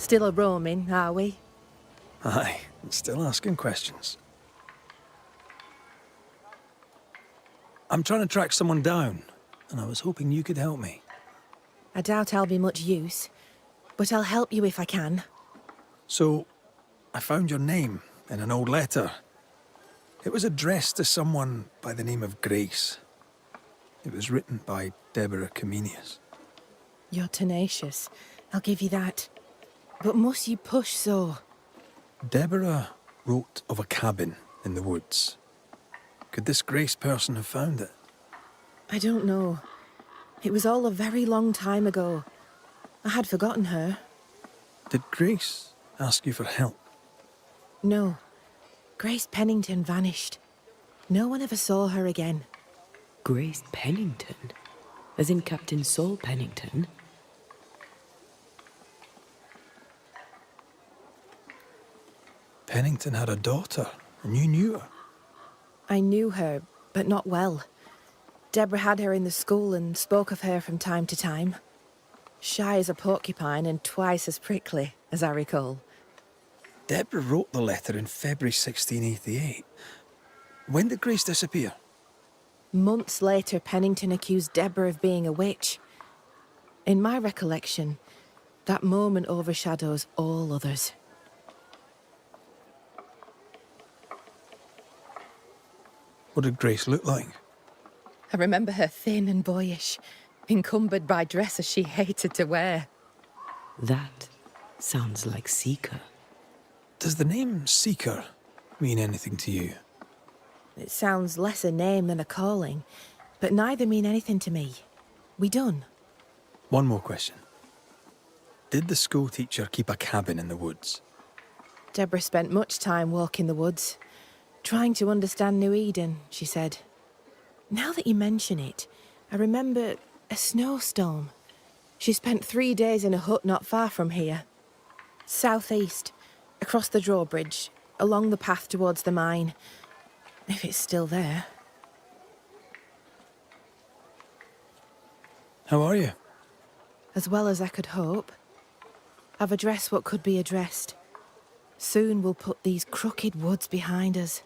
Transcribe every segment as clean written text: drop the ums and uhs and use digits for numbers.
Still a-roaming, are we? Aye, still asking questions. I'm trying to track someone down, and I was hoping you could help me. I doubt I'll be much use, but I'll help you if I can. So, I found your name in an old letter. It was addressed to someone by the name of Grace. It was written by Deborah Comenius. You're tenacious, I'll give you that. But must you push so? Deborah wrote of a cabin in the woods. Could this Grace person have found it? I don't know. It was all a very long time ago. I had forgotten her. Did Grace ask you for help? No. Grace Pennington vanished. No one ever saw her again. Grace Pennington? As in Captain Saul Pennington? Pennington had a daughter, and you knew her. I knew her, but not well. Deborah had her in the school and spoke of her from time to time. Shy as a porcupine and twice as prickly, as I recall. Deborah wrote the letter in February 1688. When did Grace disappear? Months later, Pennington accused Deborah of being a witch. In my recollection, that moment overshadows all others. What did Grace look like? I remember her thin and boyish, encumbered by dresses she hated to wear. That sounds like Seeker. Does the name Seeker mean anything to you? It sounds less a name than a calling, but neither mean anything to me. We done? One more question. Did the school teacher keep a cabin in the woods? Deborah spent much time walking the woods, trying to understand New Eden, she said. Now that you mention it, I remember a snowstorm. She spent 3 days in a hut not far from here. Southeast, across the drawbridge, along the path towards the mine. If it's still there. How are you? As well as I could hope. I've addressed what could be addressed. Soon we'll put these crooked woods behind us.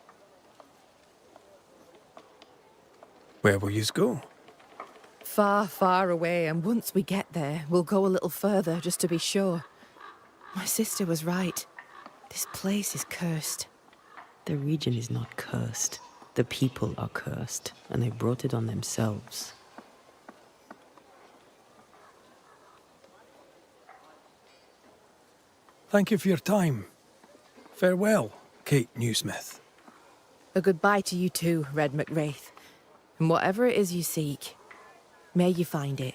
Where will yous go? Far, far away, and once we get there, we'll go a little further, just to be sure. My sister was right. This place is cursed. The region is not cursed. The people are cursed, and they brought it on themselves. Thank you for your time. Farewell, Kate Newsmith. A goodbye to you too, Red McWraith. And whatever it is you seek, may you find it.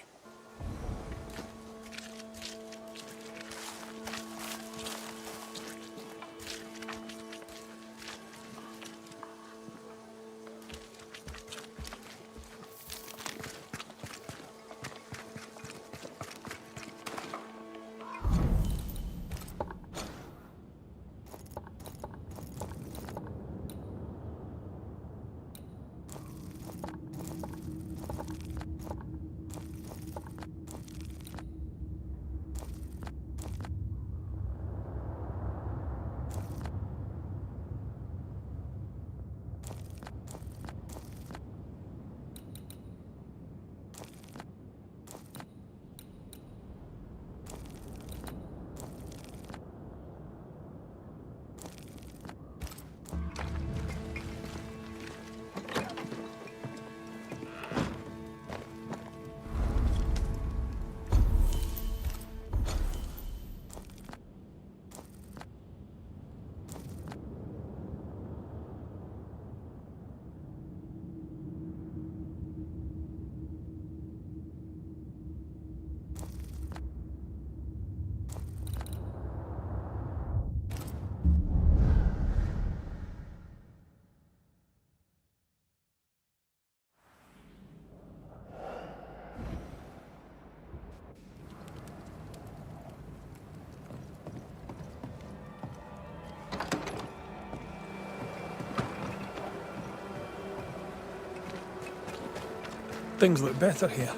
Things look better here.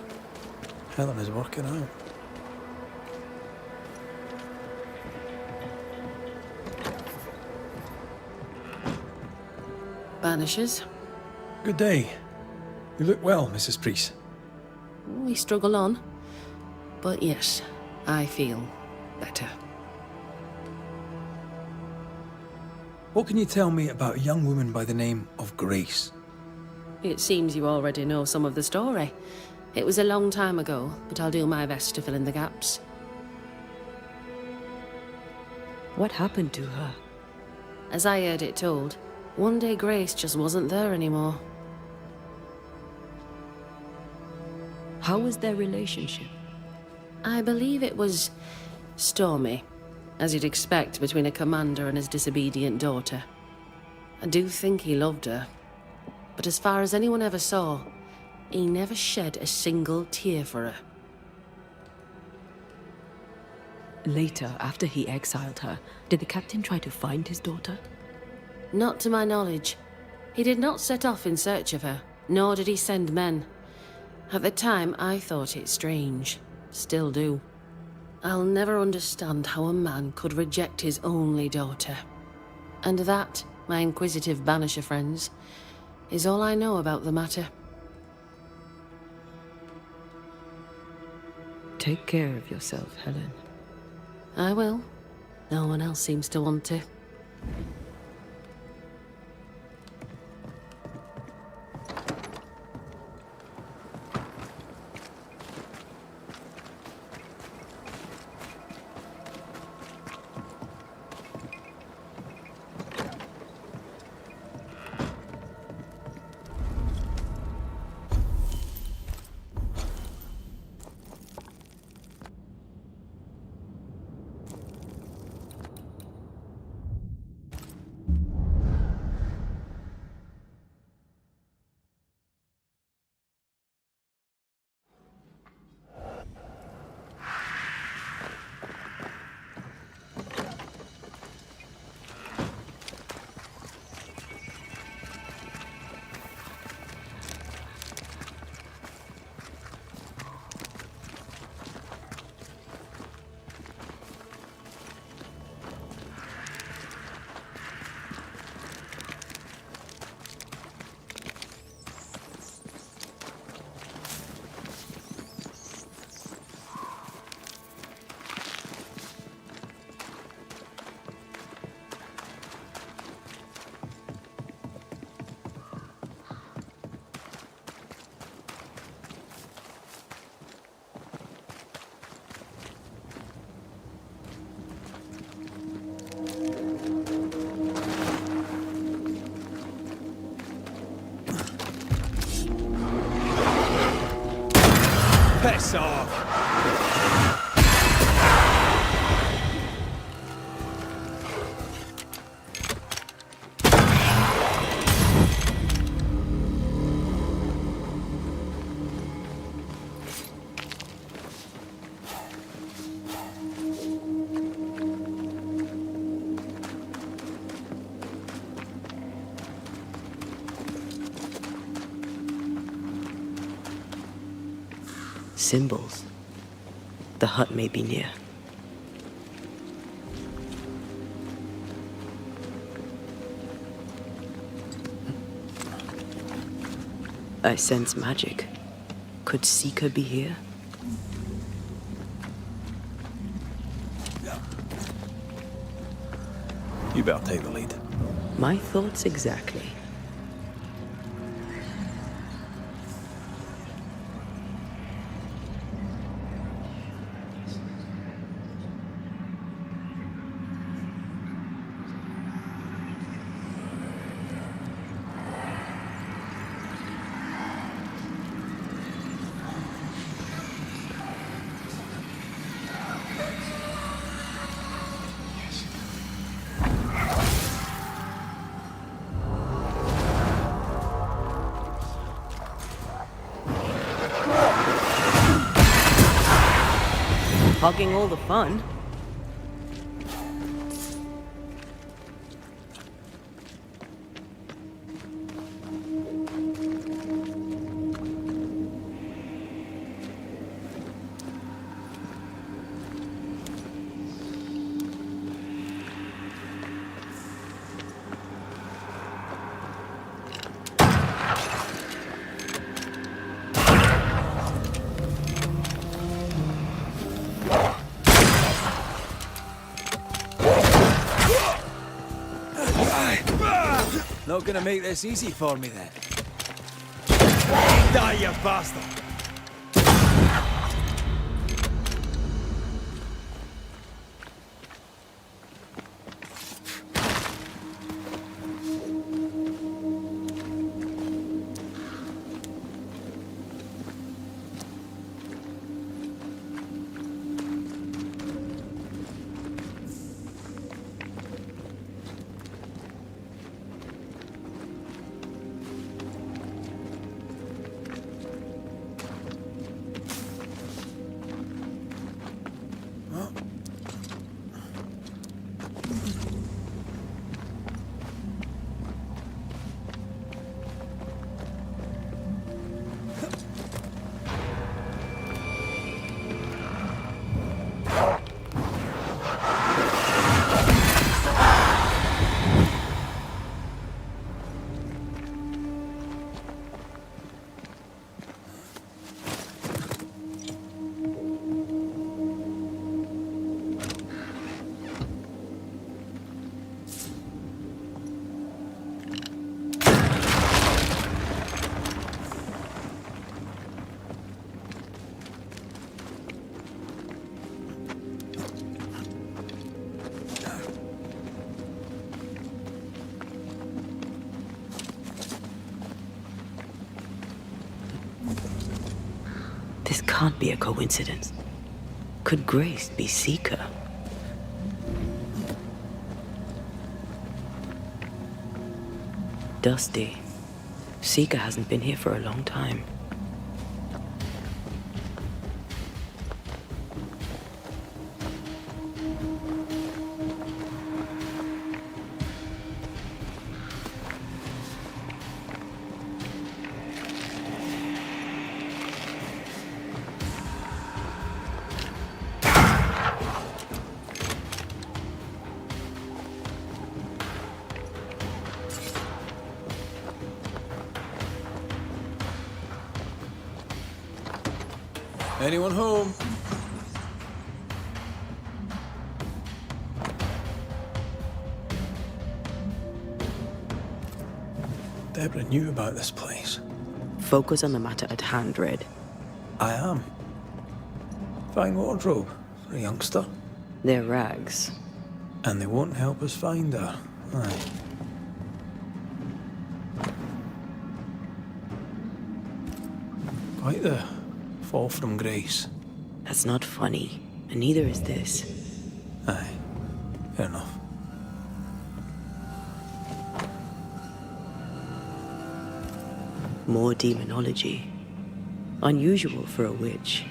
Helen is working out. Banishers. Good day. You look well, Mrs. Priest. We struggle on. But yes, I feel better. What can you tell me about a young woman by the name of Grace? It seems you already know some of the story. It was a long time ago, but I'll do my best to fill in the gaps. What happened to her? As I heard it told, one day Grace just wasn't there anymore. How was their relationship? I believe it was stormy, as you'd expect between a commander and his disobedient daughter. I do think he loved her, but as far as anyone ever saw, he never shed a single tear for her. Later, after he exiled her, did the captain try to find his daughter? Not to my knowledge. He did not set off in search of her, nor did he send men. At the time, I thought it strange. Still do. I'll never understand how a man could reject his only daughter. And that, my inquisitive Banisher friends, is all I know about the matter. Take care of yourself, Helen. I will. No one else seems to want to. Piss off! Symbols. The hut may be near. I sense magic. Could Seeker be here? You better take the lead. My thoughts exactly. Hogging all the fun. Not gonna make this easy for me then. Die, you bastard! This can't be a coincidence. Could Grace be Seeker? Dusty. Seeker hasn't been here for a long time. Anyone home? Deborah knew about this place. Focus on the matter at hand, Red. I am. Fine wardrobe for a youngster. They're rags. And they won't help us find her. Aye. Quite the fall from grace. That's not funny, and neither is this. Aye, fair enough. More demonology. Unusual for a witch.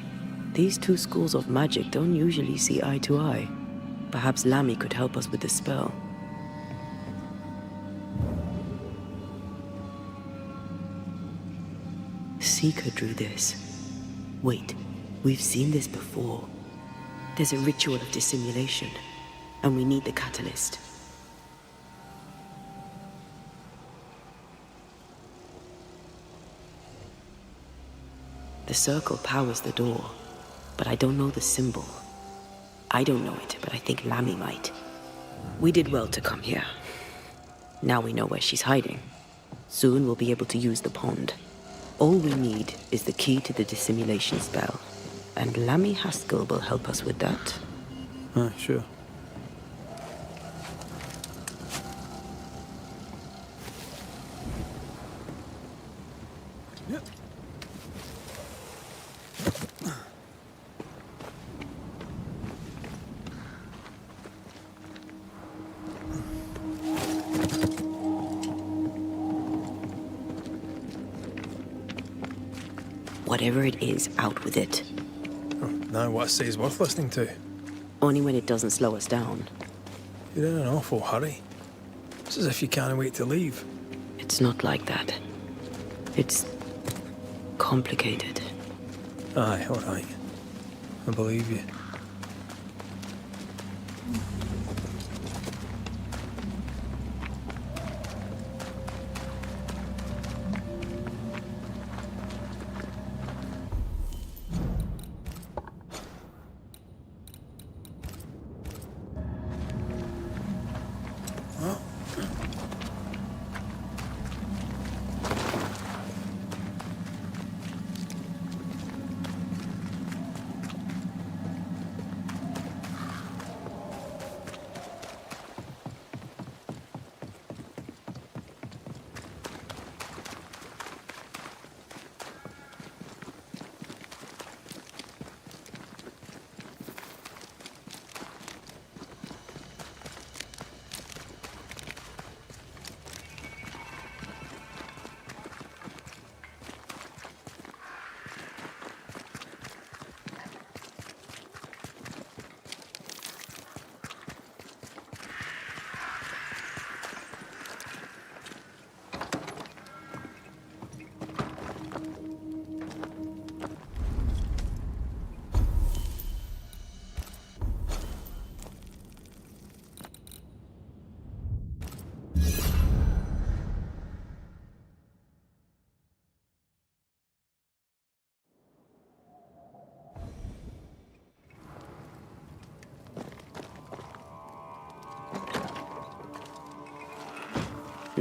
These two schools of magic don't usually see eye to eye. Perhaps Lammy could help us with the spell. Seeker drew this. Wait, we've seen this before. There's a ritual of dissimulation, and we need the catalyst. The circle powers the door, but I don't know the symbol. I don't know it, but I think Lammy might. We did well to come here. Now we know where she's hiding. Soon we'll be able to use the pond. All we need is the key to the dissimulation spell, and Lammy Haskell will help us with that. Sure. Whatever it is, out with it. Now what I say is worth listening to. Only when it doesn't slow us down. You're in an awful hurry. It's as if you can't wait to leave. It's not like that. It's complicated. Aye, all right. I believe you.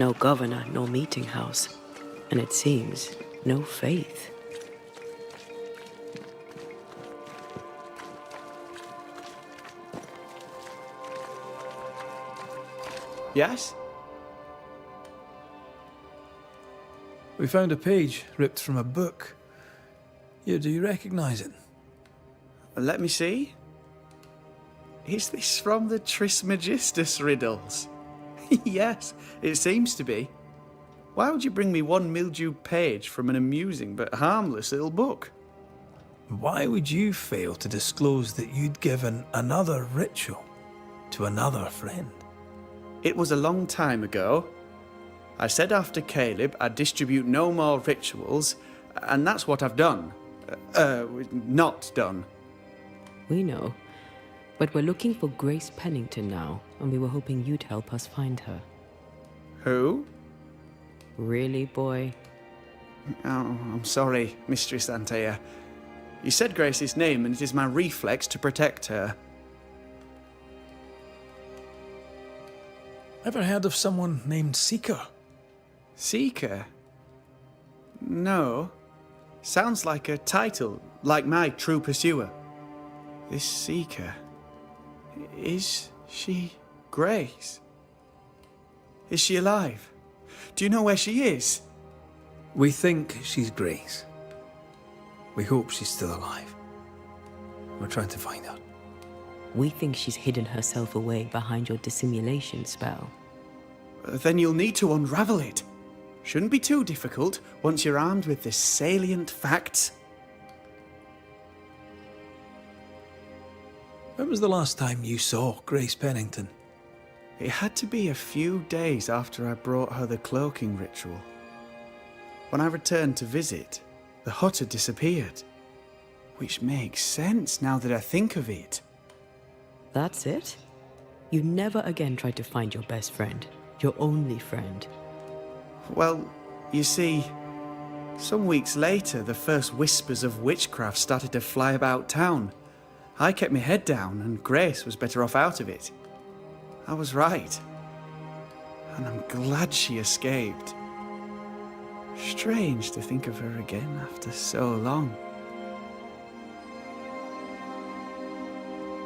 No governor, no meeting house. And it seems, no faith. Yes? We found a page ripped from a book. Here, do you recognize it? Let me see. Is this from the Trismegistus riddles? Yes, it seems to be. Why would you bring me one mildewed page from an amusing but harmless little book? Why would you fail to disclose that you'd given another ritual to another friend? It was a long time ago. I said after Caleb I'd distribute no more rituals, and that's what I've done. Not done. We know. But we're looking for Grace Pennington now, and we were hoping you'd help us find her. Who? Really, boy? Oh, I'm sorry, Mistress Antea. You said Grace's name, and it is my reflex to protect her. Ever heard of someone named Seeker? Seeker? No. Sounds like a title, like my true pursuer. This Seeker... Is she Grace? Is she alive? Do you know where she is? We think she's Grace. We hope she's still alive. We're trying to find her. We think she's hidden herself away behind your dissimulation spell. Then you'll need to unravel it. Shouldn't be too difficult once you're armed with the salient facts. When was the last time you saw Grace Pennington? It had to be a few days after I brought her the cloaking ritual. When I returned to visit, the hut had disappeared. Which makes sense now that I think of it. That's it? You never again tried to find your best friend, your only friend. Well, you see, some weeks later the first whispers of witchcraft started to fly about town. I kept my head down and Grace was better off out of it. I was right. And I'm glad she escaped. Strange to think of her again after so long.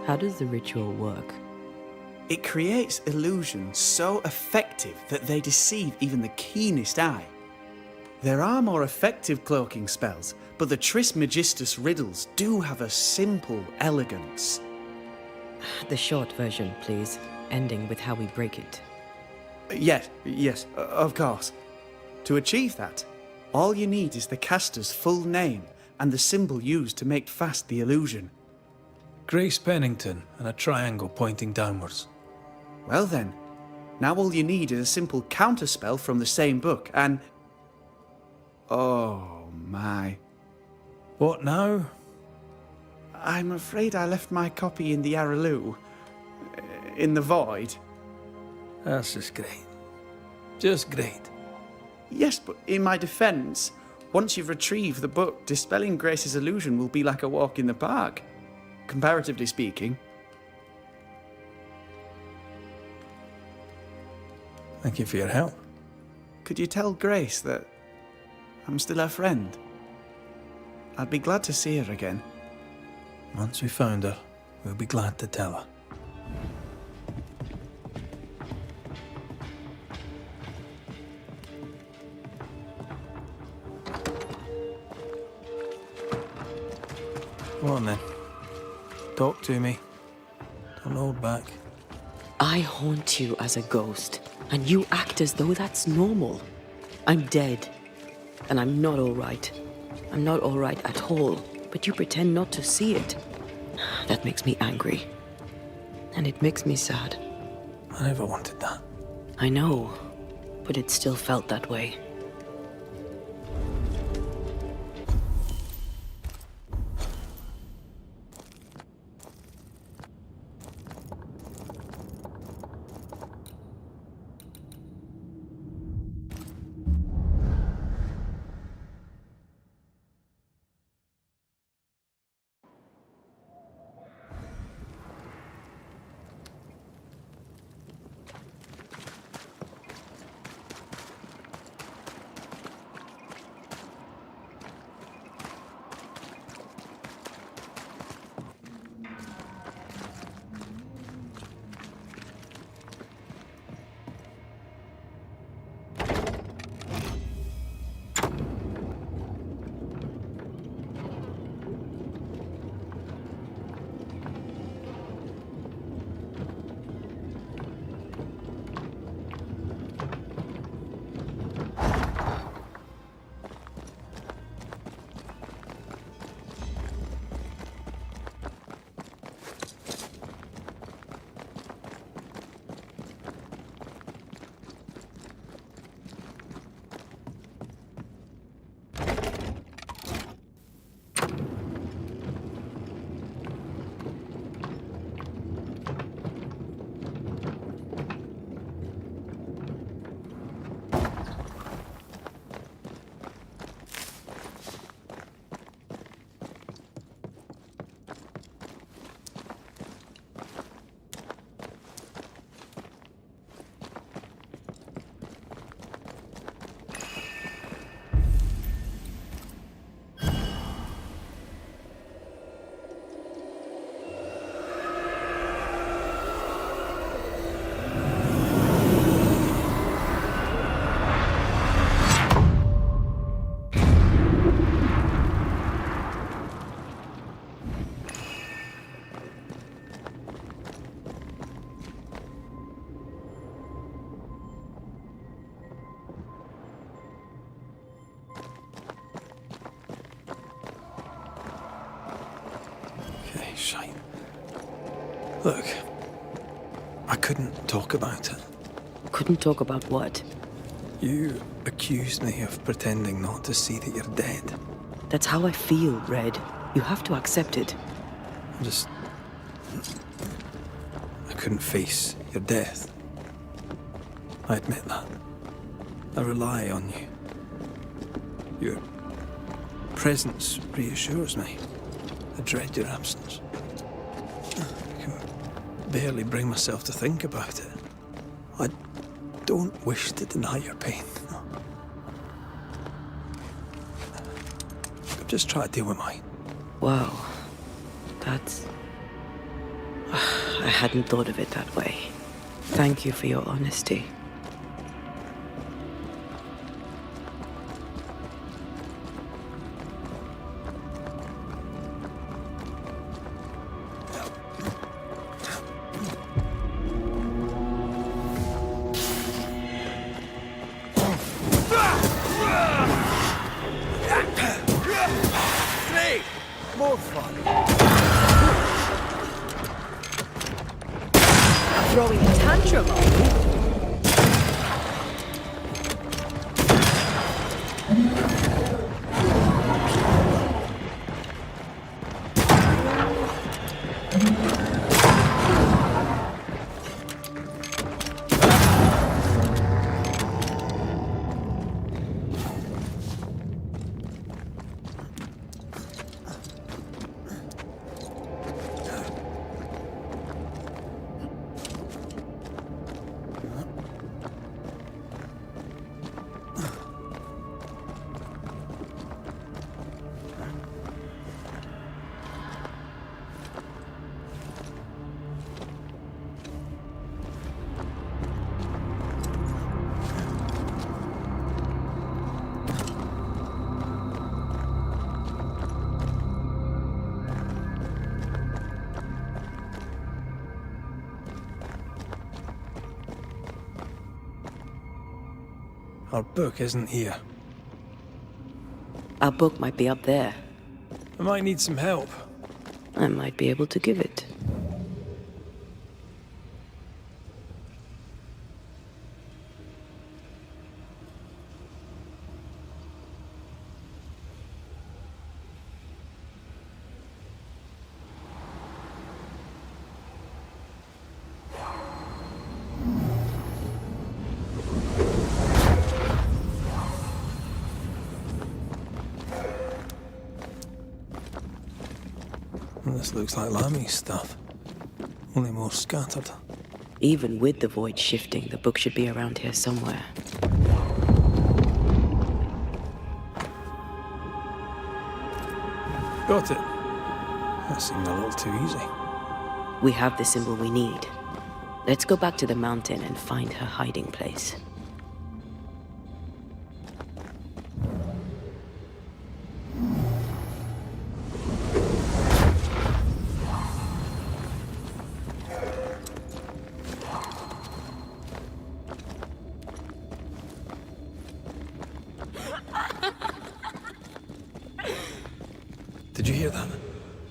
How does the ritual work? It creates illusions so effective that they deceive even the keenest eye. There are more effective cloaking spells, but the Trismegistus riddles do have a simple elegance. The short version, please, ending with how we break it. Yes, of course. To achieve that, all you need is the caster's full name and the symbol used to make fast the illusion. Grace Pennington and a triangle pointing downwards. Well then, now all you need is a simple counterspell from the same book and... Oh my. What now? I'm afraid I left my copy in the Araloo. In the void. That's just great. Just great. Yes, but in my defence, once you've retrieved the book, dispelling Grace's illusion will be like a walk in the park. Comparatively speaking. Thank you for your help. Could you tell Grace that I'm still her friend? I'd be glad to see her again. Once we found her, we'll be glad to tell her. Come on then. Talk to me. Don't hold back. I haunt you as a ghost, and you act as though that's normal. I'm dead, and I'm not all right. I'm not all right at all, but you pretend not to see it. That makes me angry. And it makes me sad. I never wanted that. I know, but it still felt that way. shite. Look, I couldn't talk about it. Couldn't talk about what? You accused me of pretending not to see that you're dead. That's how I feel, Red. You have to accept it. I couldn't face your death. I admit that. I rely on you. Your presence reassures me. I dread your absence. I can barely bring myself to think about it. I don't wish to deny your pain. I've just tried to deal with mine. Wow. That's... I hadn't thought of it that way. Thank you for your honesty. More fun. Throwing a tantrum, are you? Our book isn't here. Our book might be up there. I might need some help. I might be able to give it. This looks like Lami's stuff. Only more scattered. Even with the void shifting, the book should be around here somewhere. Got it. That seemed a little too easy. We have the symbol we need. Let's go back to the mountain and find her hiding place. Did you hear that?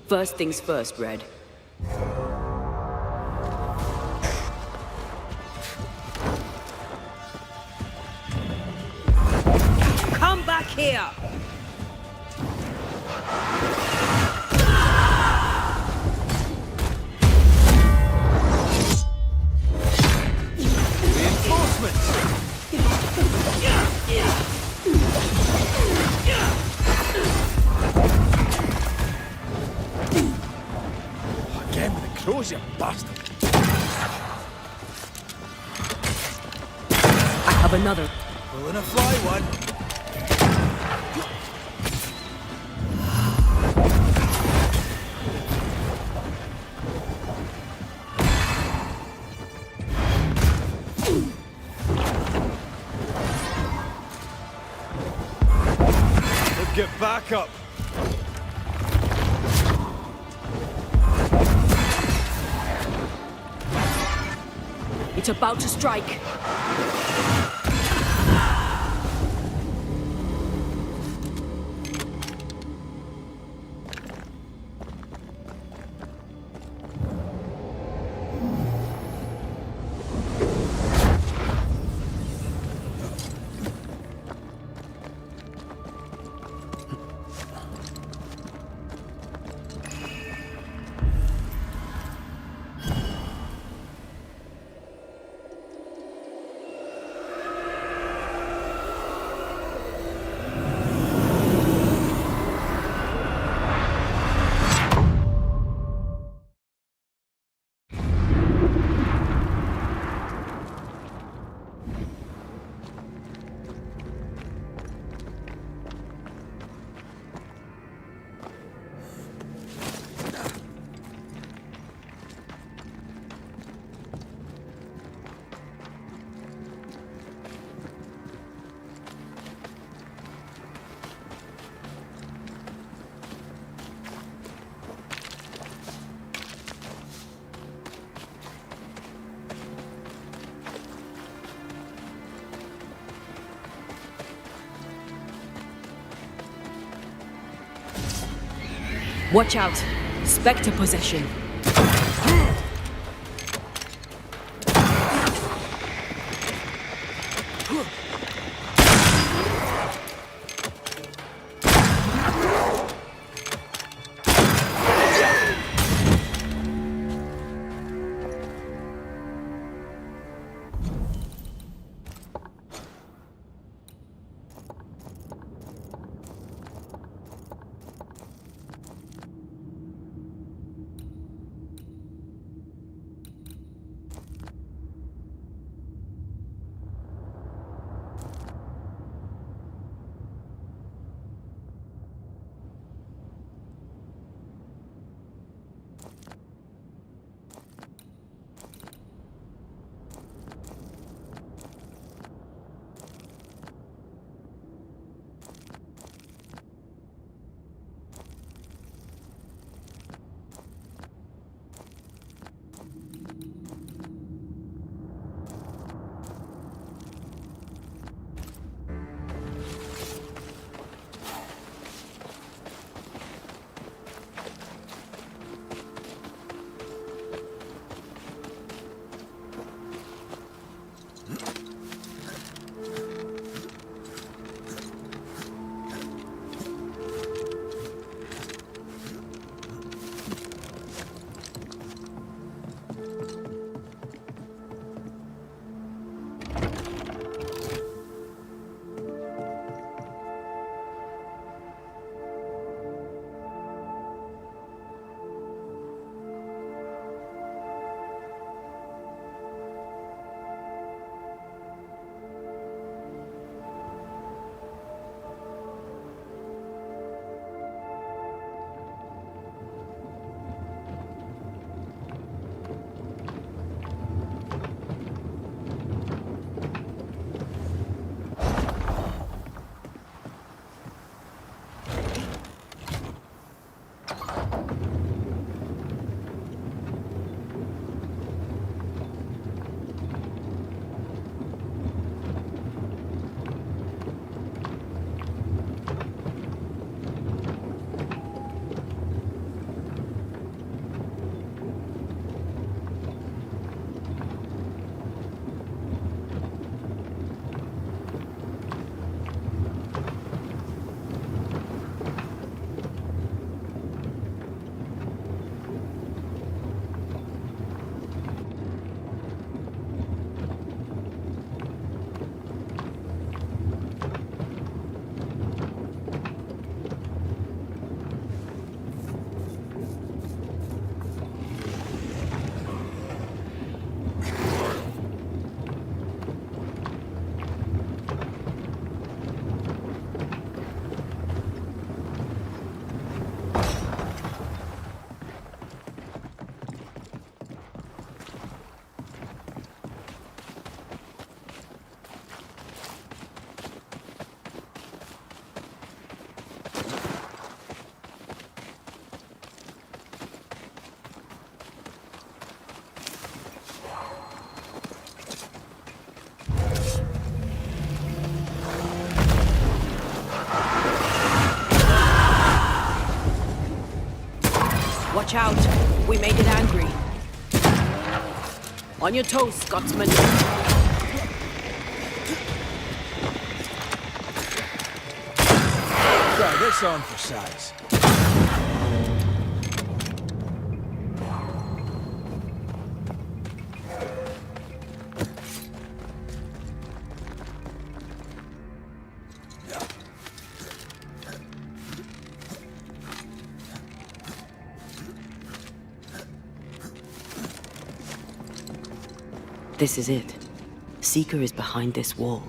First things first, Red. Come back here! Again with the crows, you bastard! I have another. Pulling a fly one. Let's get back up. It's about to strike. Watch out! Spectre possession! Watch out! We made it angry. On your toes, Scotsman. Try this on for size. This is it. Seeker is behind this wall.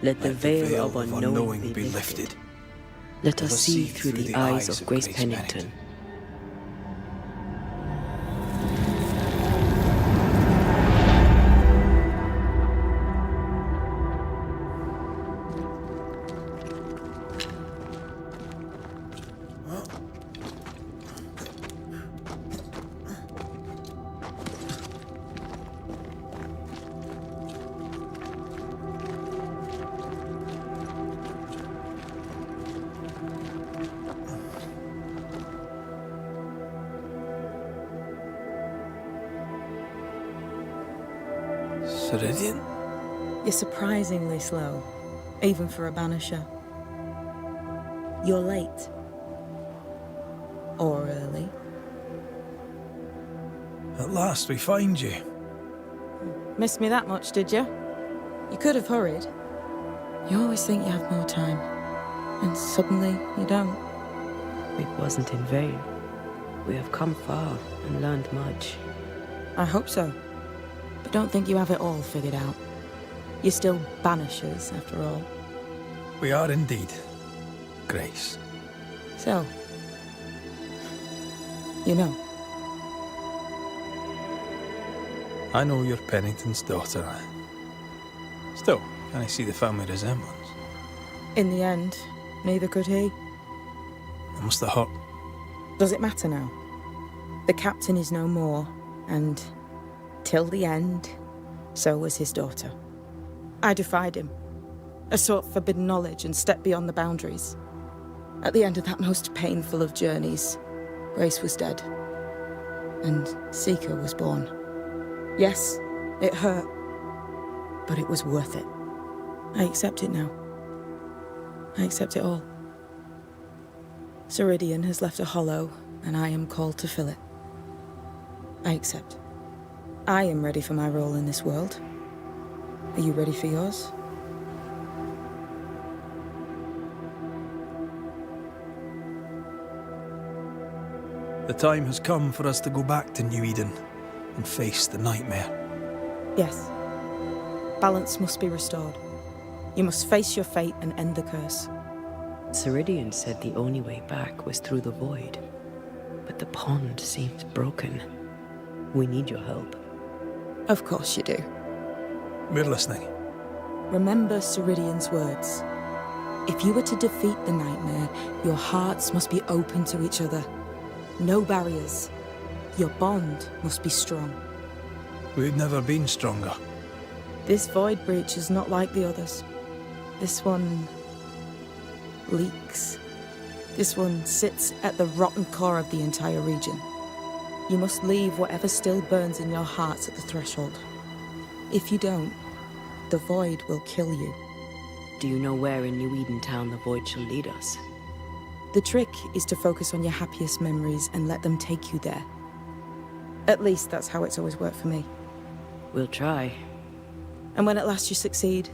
Let the veil of unknowing be lifted. Let us see through the eyes of Grace Pennington. Ceridian? You're surprisingly slow, even for a Banisher. You're late. Or early. At last we find you. Missed me that much, did you? You could have hurried. You always think you have more time, and suddenly you don't. It wasn't in vain. We have come far and learned much. I hope so. But don't think you have it all figured out. You're still Banishers, after all. We are indeed, Grace. So, you know. I know you're Pennington's daughter. Still, can I see the family resemblance? In the end, neither could he. It must have hurt. Does it matter now? The captain is no more, and till the end, so was his daughter. I defied him. I sought forbidden knowledge and stepped beyond the boundaries. At the end of that most painful of journeys, Grace was dead, and Seeker was born. Yes, it hurt, but it was worth it. I accept it now. I accept it all. Ceridian has left a hollow, and I am called to fill it. I accept. I am ready for my role in this world. Are you ready for yours? The time has come for us to go back to New Eden and face the nightmare. Yes. Balance must be restored. You must face your fate and end the curse. Ceridian said the only way back was through the void. But the pond seems broken. We need your help. Of course you do. We're listening. Remember Ceridian's words. If you were to defeat the nightmare, your hearts must be open to each other. No barriers. Your bond must be strong. We've never been stronger. This void breach is not like the others. This one leaks. This one sits at the rotten core of the entire region. You must leave whatever still burns in your hearts at the threshold. If you don't, the void will kill you. Do you know where in New Eden Town the void shall lead us? The trick is to focus on your happiest memories and let them take you there. At least that's how it's always worked for me. We'll try. And when at last you succeed,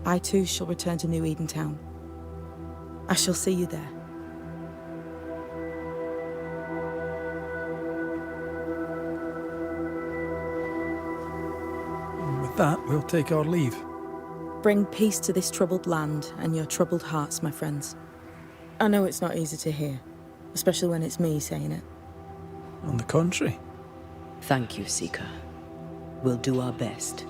I too shall return to New Eden Town. I shall see you there. And with that, we'll take our leave. Bring peace to this troubled land and your troubled hearts, my friends. I know it's not easy to hear, especially when it's me saying it. On the contrary. Thank you, Seeker. We'll do our best.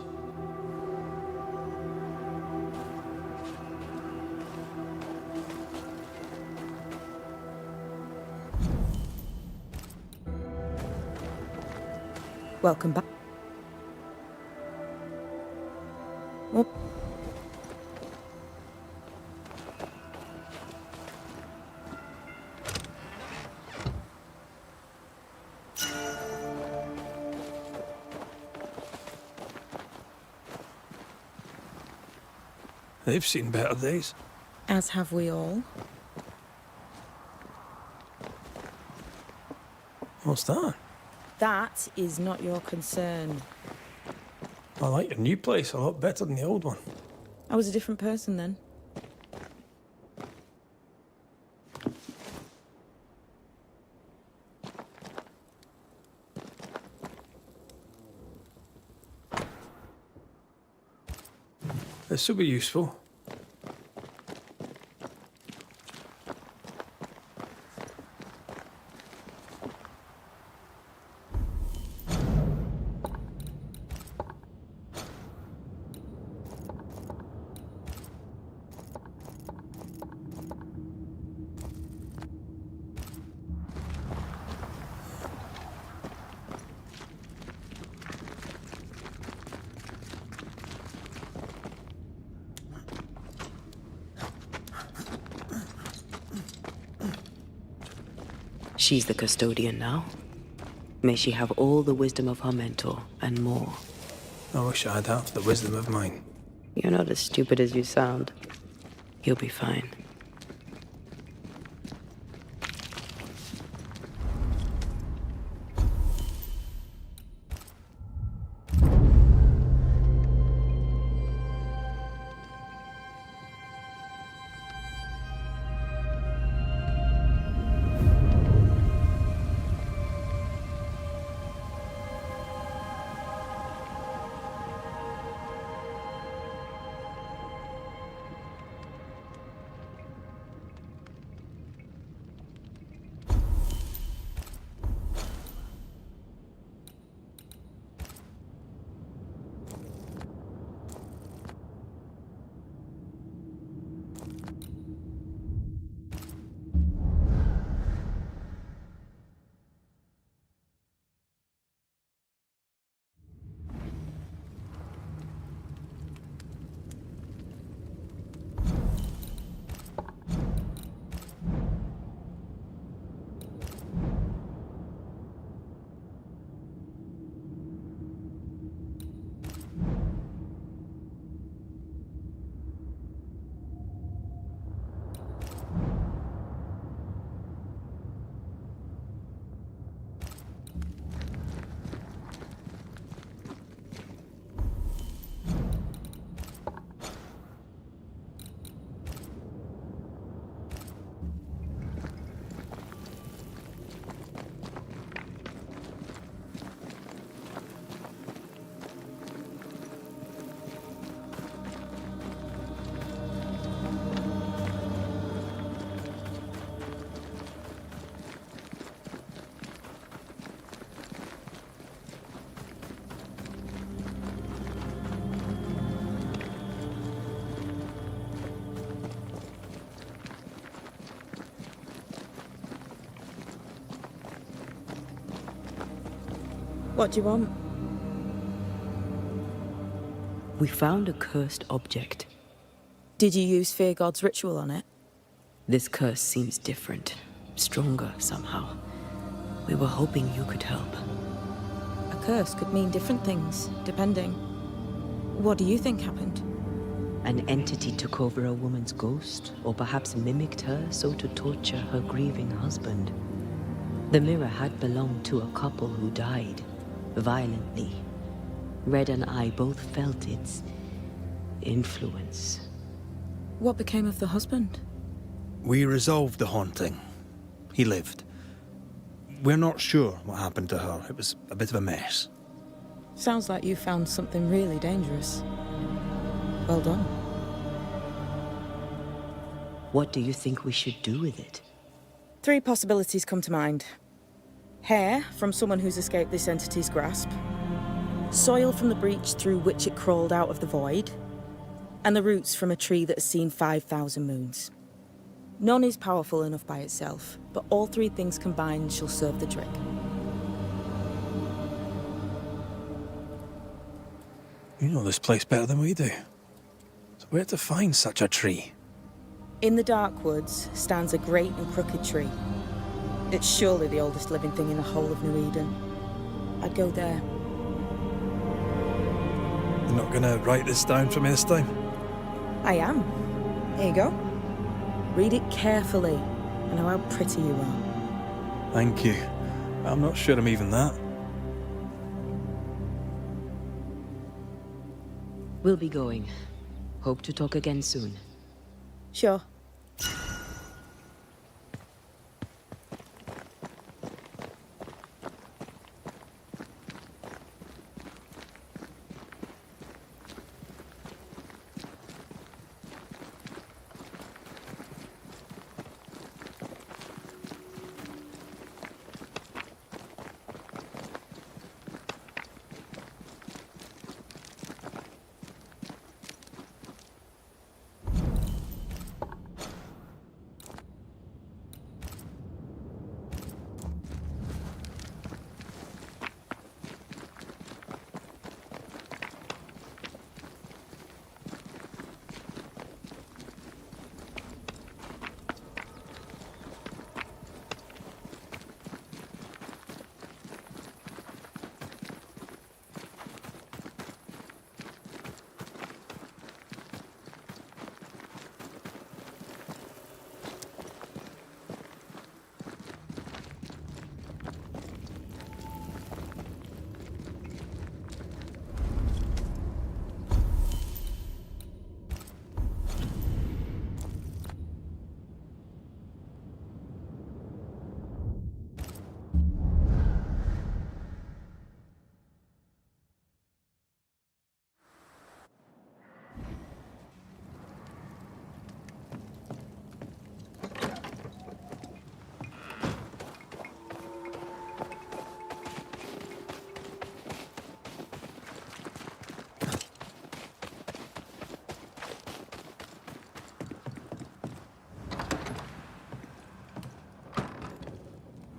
Welcome back. Oh. They've seen better days. As have we all. What's that? That is not your concern. I like your new place a lot better than the old one. I was a different person then. This will be useful. She's the custodian now. May she have all the wisdom of her mentor and more. I wish I had half the wisdom of mine. You're not as stupid as you sound. You'll be fine. What do you want? We found a cursed object. Did you use Fear God's ritual on it? This curse seems different, stronger somehow. We were hoping you could help. A curse could mean different things, depending. What do you think happened? An entity took over a woman's ghost, or perhaps mimicked her so to torture her grieving husband. The mirror had belonged to a couple who died violently. Red and I both felt its influence. What became of the husband? We resolved the haunting. He lived. We're not sure what happened to her. It was a bit of a mess. Sounds like you found something really dangerous. Well done. What do you think we should do with it? 3 possibilities come to mind. Hair from someone who's escaped this entity's grasp, soil from the breach through which it crawled out of the void, and the roots from a tree that has seen 5,000 moons. None is powerful enough by itself, but all 3 things combined shall serve the trick. You know this place better than we do. So where to find such a tree? In the dark woods stands a great and crooked tree. It's surely the oldest living thing in the whole of New Eden. I'd go there. You're not gonna write this down for me this time? I am. Here you go. Read it carefully. I know how pretty you are. Thank you. I'm not sure I'm even that. We'll be going. Hope to talk again soon. Sure.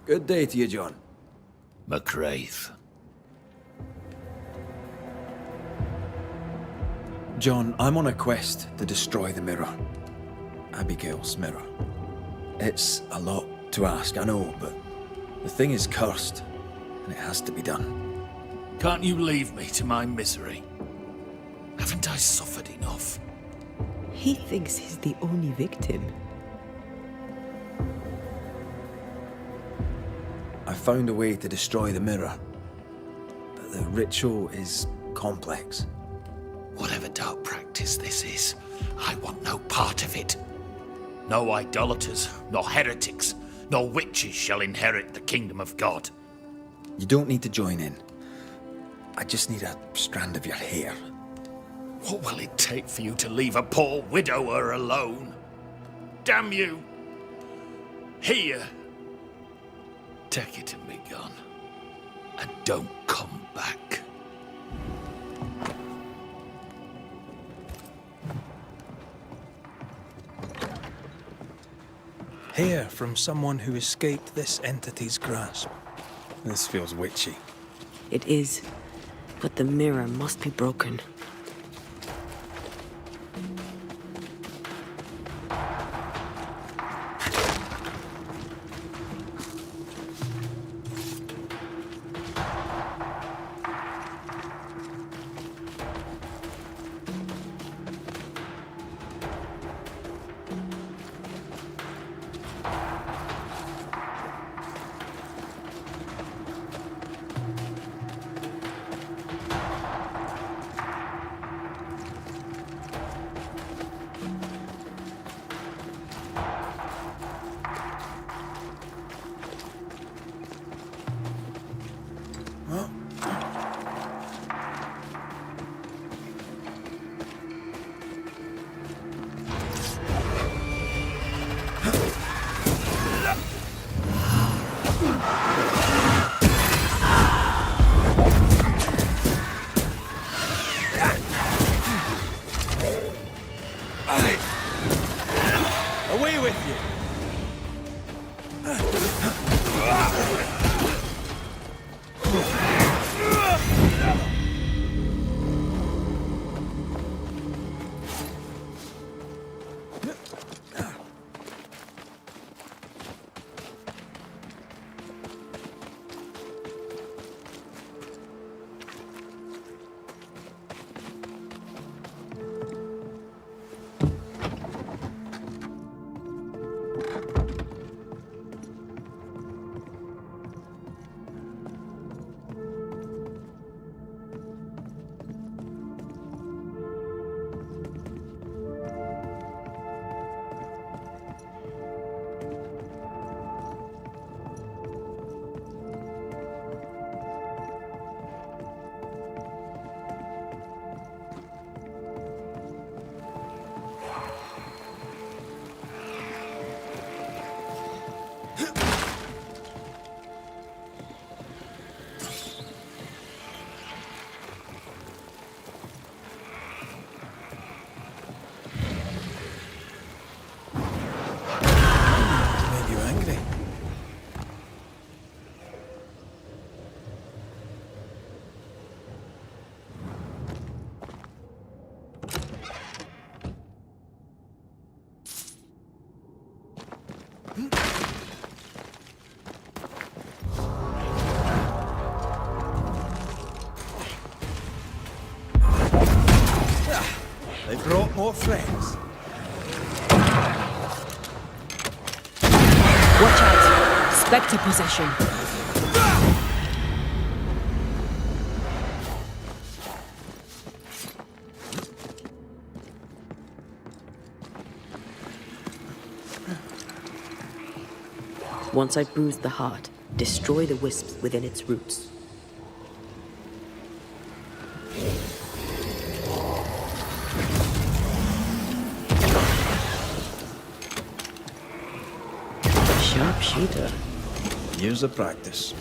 Good day to you, John. McRaith. John, I'm on a quest to destroy the mirror. Abigail's mirror. It's a lot to ask, I know, but the thing is cursed, and it has to be done. Can't you leave me to my misery? Haven't I suffered enough? He thinks he's the only victim. I found a way to destroy the mirror, but the ritual is complex. Whatever dark practice this is, I want no part of it. No idolaters, nor heretics, nor witches shall inherit the kingdom of God. You don't need to join in. I just need a strand of your hair. What will it take for you to leave a poor widower alone? Damn you! Here! Take it and be gone. And don't come back. Hair from someone who escaped this entity's grasp. This feels witchy. It is, but the mirror must be broken. Away with you! They brought more friends. Watch out! Spectre possession. Once I bruise the heart, destroy the wisps within its roots. Sharpshooter. Years of practice.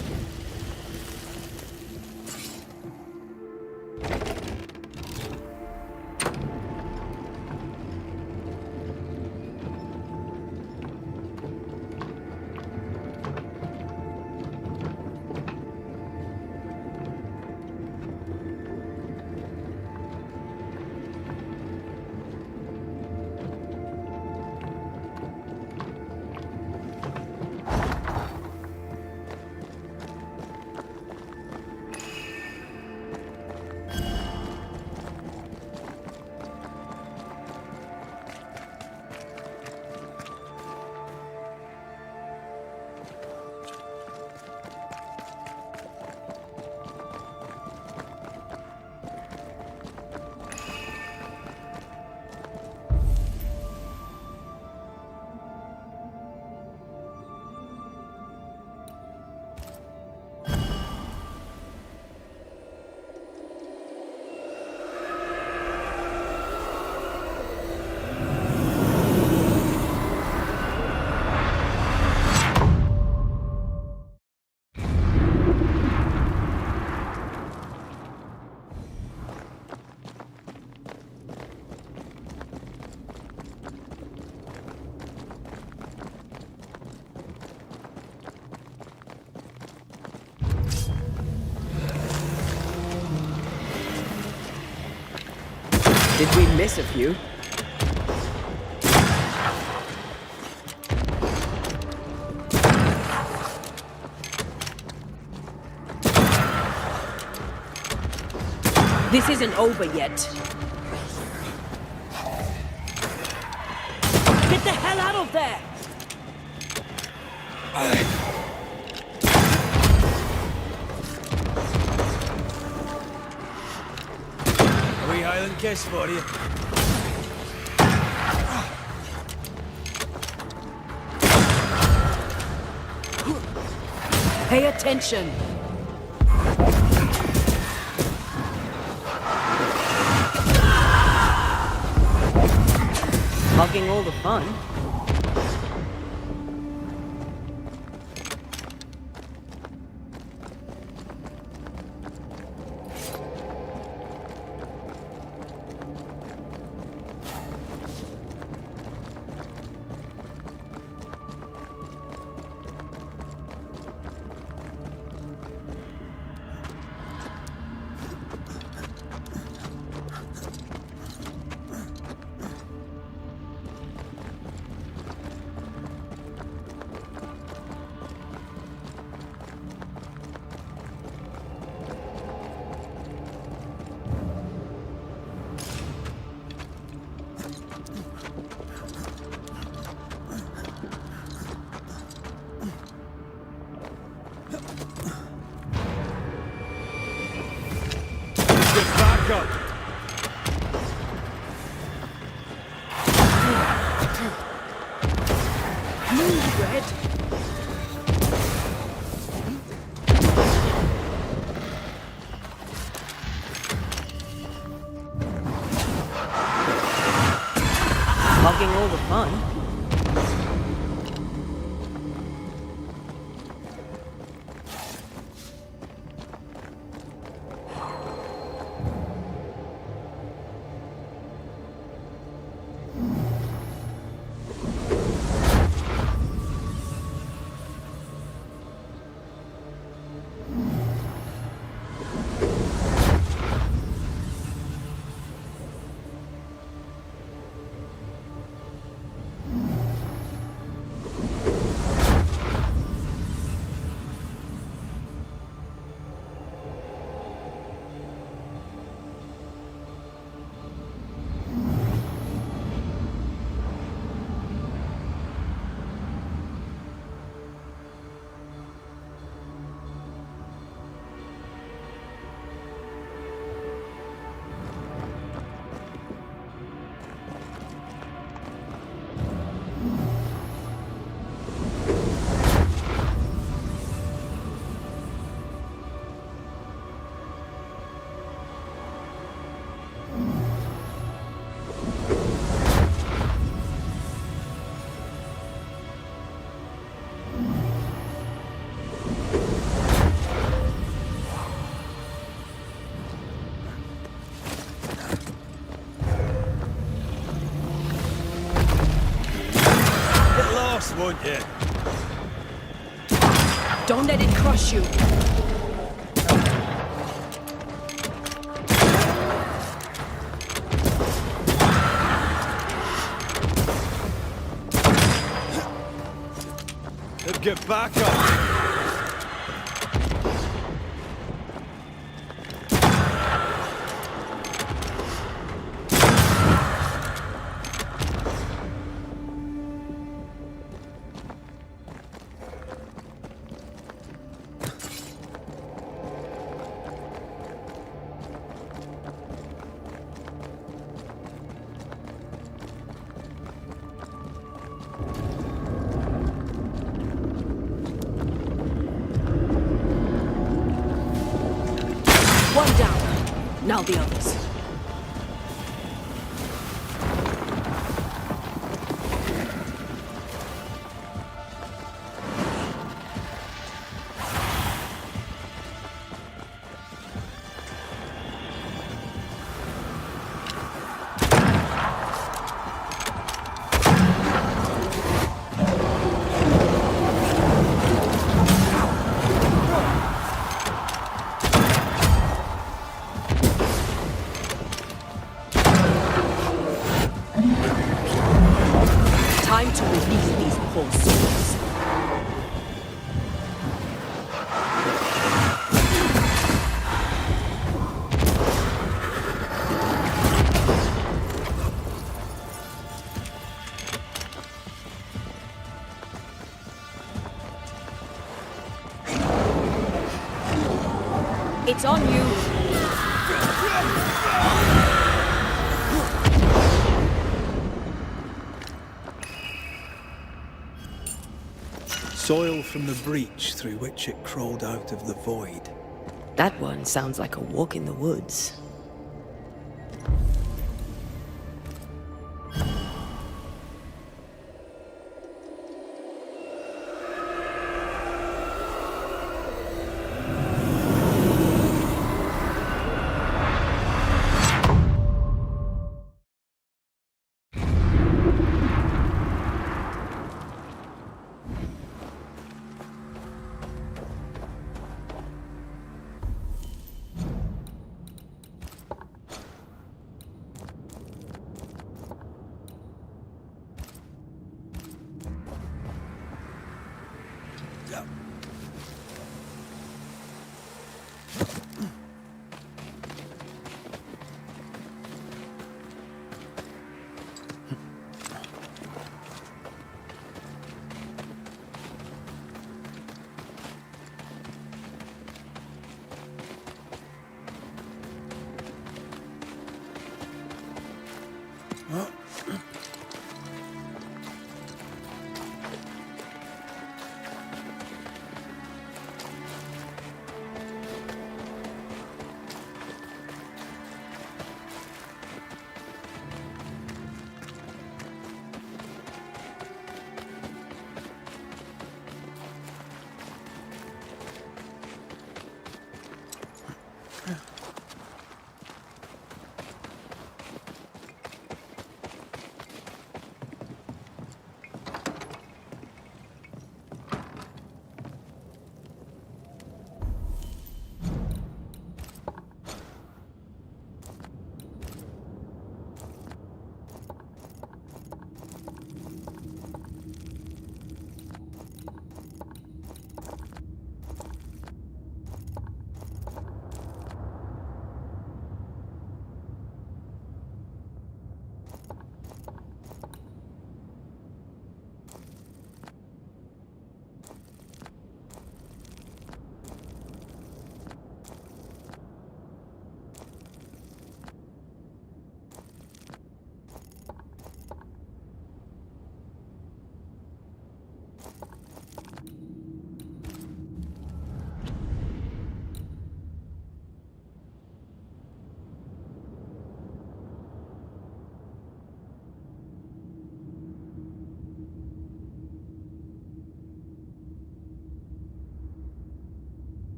Did we miss a few? This isn't over yet. Get the hell out of there! A wee Highland kiss for you. Pay attention! Hogging all the fun. Hogging all the fun. Won't you? Don't let it crush you. Get back up. One down. Now the others. It's on you. Soil from the breach through which it crawled out of the void. That one sounds like a walk in the woods.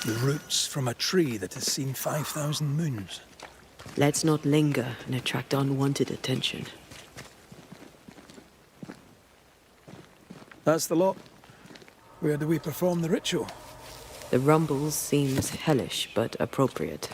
The roots from a tree that has seen 5,000 moons. Let's not linger and attract unwanted attention. That's the lot. Where do we perform the ritual? The rumble seems hellish, but appropriate.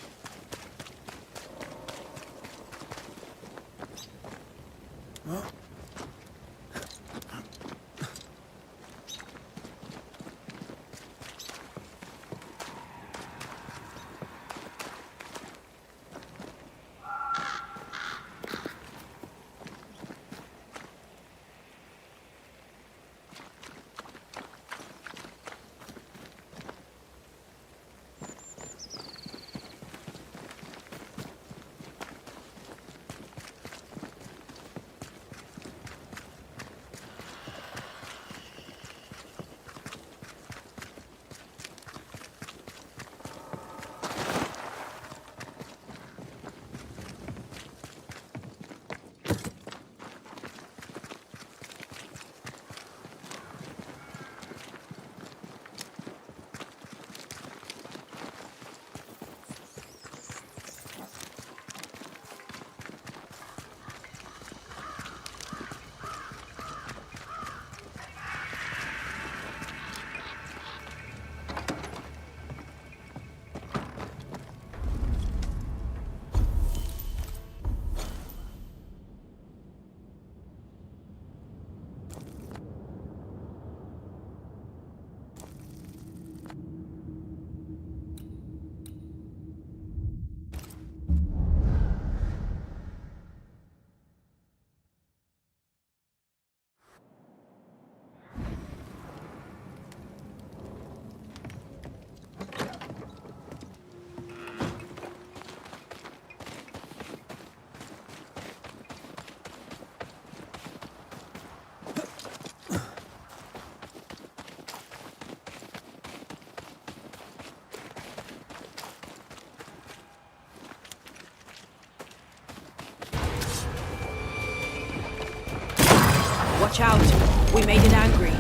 Watch out! We made it angry.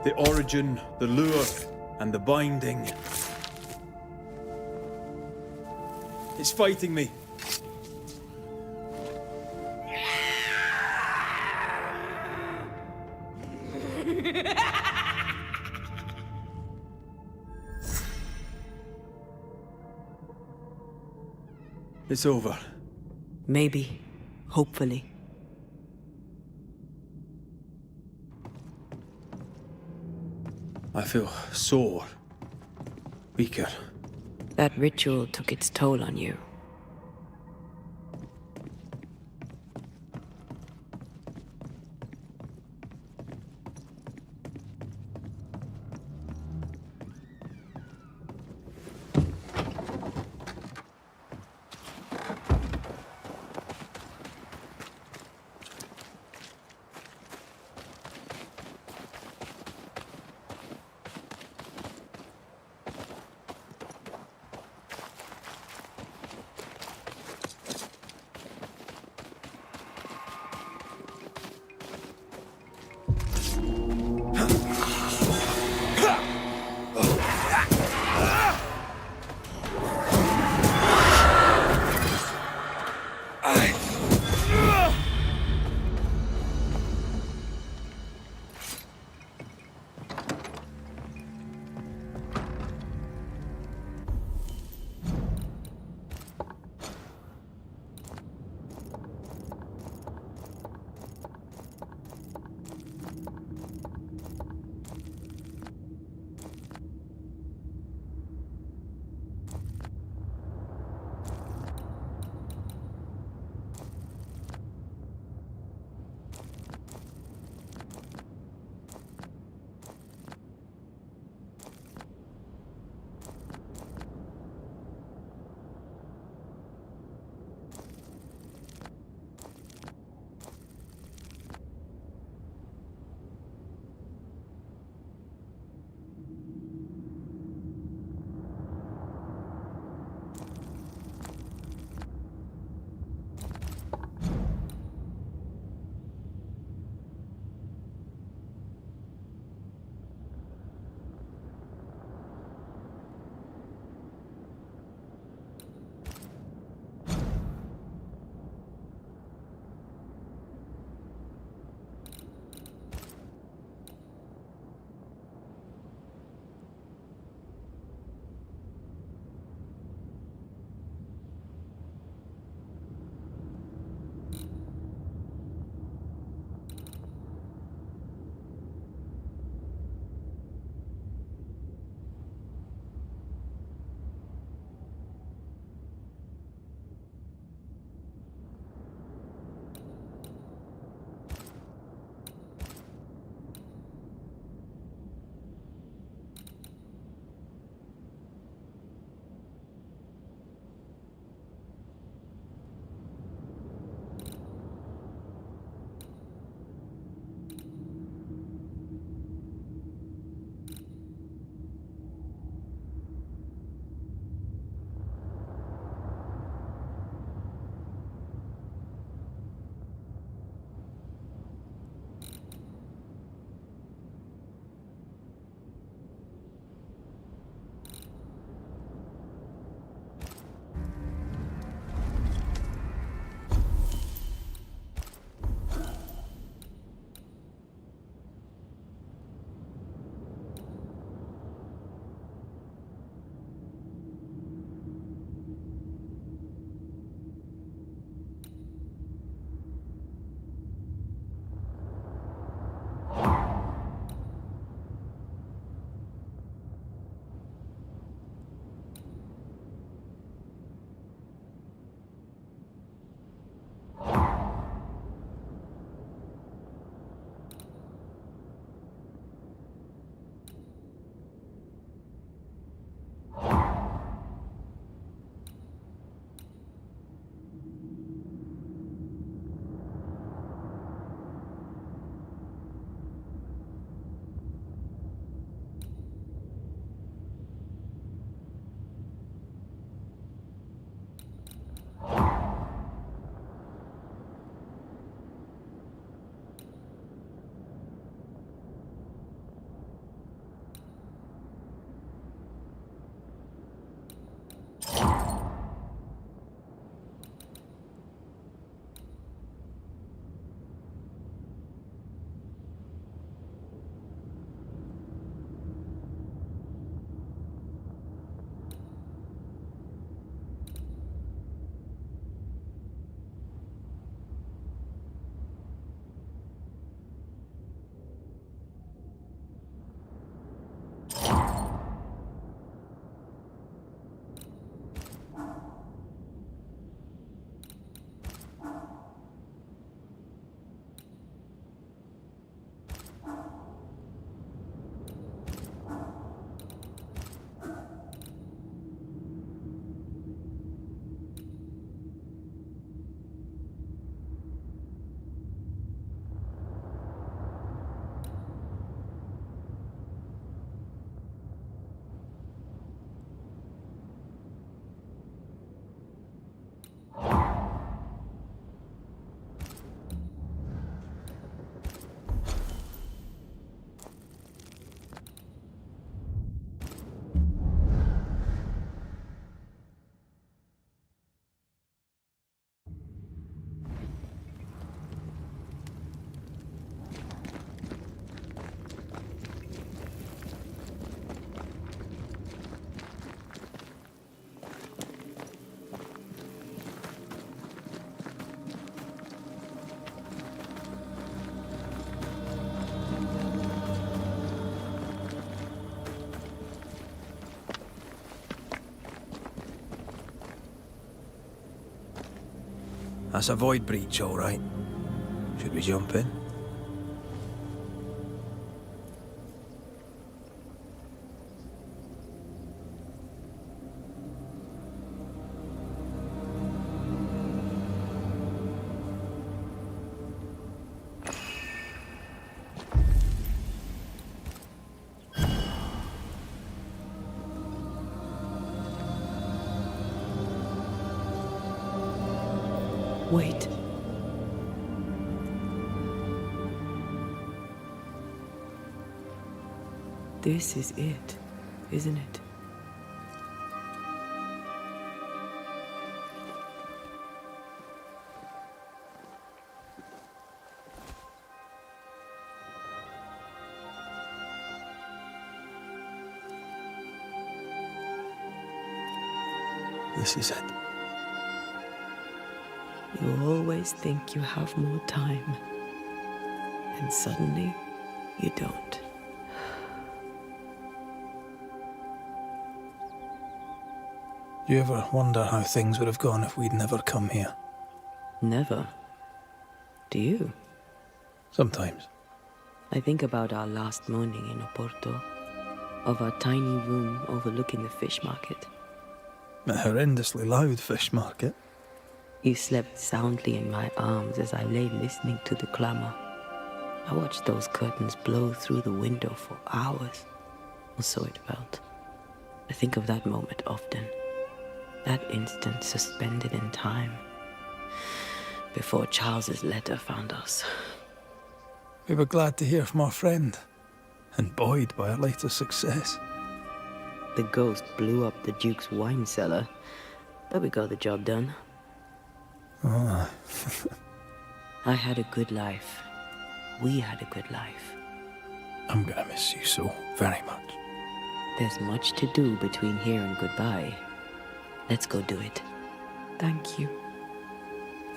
The origin, the lure, and the binding. It's fighting me. It's over. Maybe. Hopefully. I feel sore weaker. That ritual took its toll on you. That's a void breach, all right. Should we jump in? Wait. This is it, isn't it? This is it. You always think you have more time, and suddenly you don't. Do you ever wonder how things would have gone if we'd never come here? Never. Do you? Sometimes. I think about our last morning in Oporto, of our tiny room overlooking the fish market. A horrendously loud fish market. You slept soundly in my arms as I lay listening to the clamor. I watched those curtains blow through the window for hours, or so it felt. I think of that moment often. That instant suspended in time, before Charles's letter found us. We were glad to hear from our friend, and buoyed by our later success. The ghost blew up the Duke's wine cellar, but we got the job done. Ah. I had a good life. We had a good life. I'm gonna miss you so very much. There's much to do between here and goodbye. Let's go do it. Thank you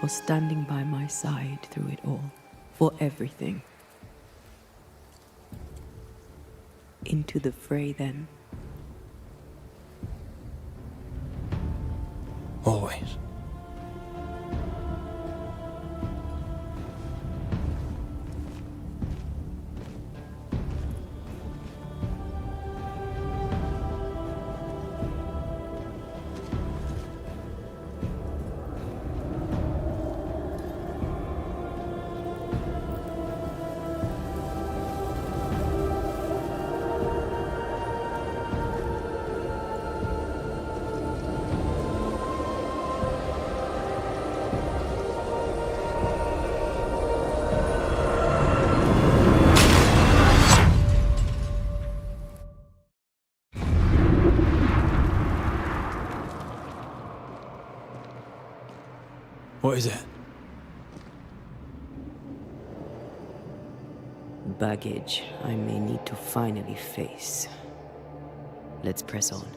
for standing by my side through it all, for everything. Into the fray, then. Always. What is it? Baggage I may need to finally face. Let's press on.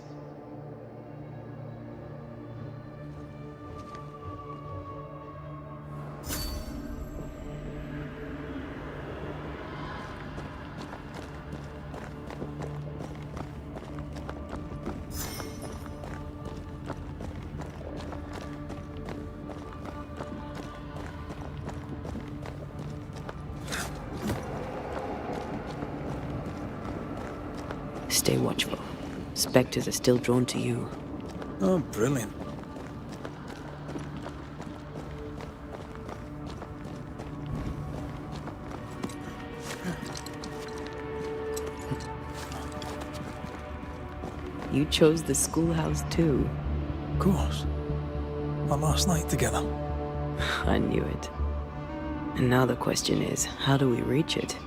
Stay watchful. Spectres are still drawn to you. Oh, brilliant. You chose the schoolhouse too. Of course. Our last night together. I knew it. And now the question is, how do we reach it?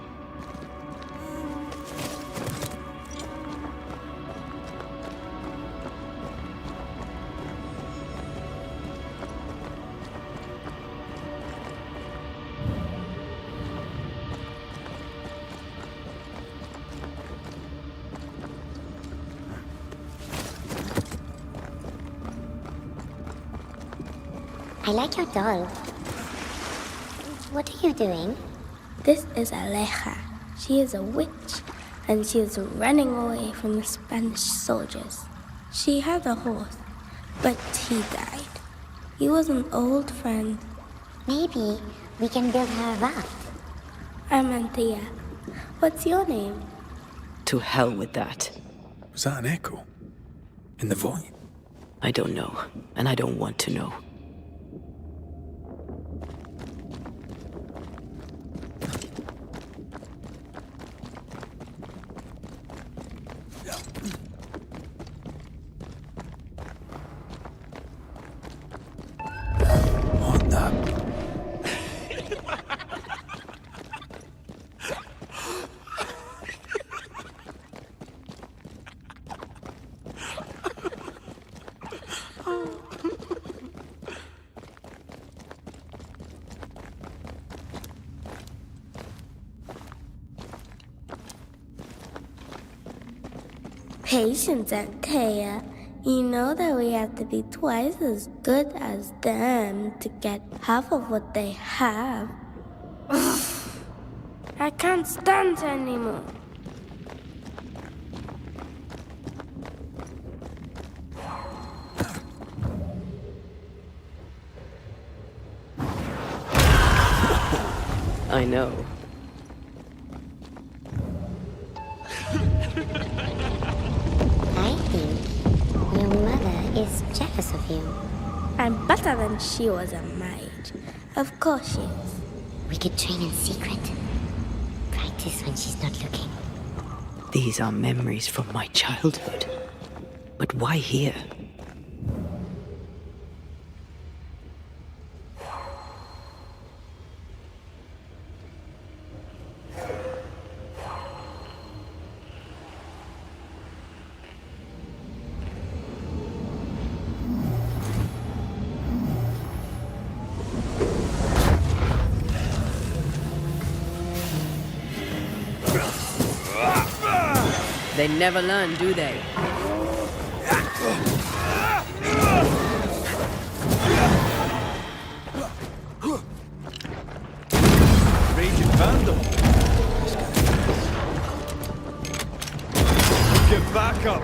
I like your doll. What are you doing? This is Aleja. She is a witch, and she is running away from the Spanish soldiers. She had a horse, but he died. He was an old friend, Maybe we can build her a raft. I'm Anthea. What's your name? To hell with that. Was that an echo? In the void? I don't know, and I don't want to know. What the? Patience, Anthea. You know that we have to be twice as good as them to get half of what they have. I can't stand anymore. I know. I think your mother is jealous of you. I'm better than she was a mage. Of course she is. We could train in secret. Practice when she's not looking. These are memories from my childhood. But why here? They never learn, do they? Raging Vandal! Get back up!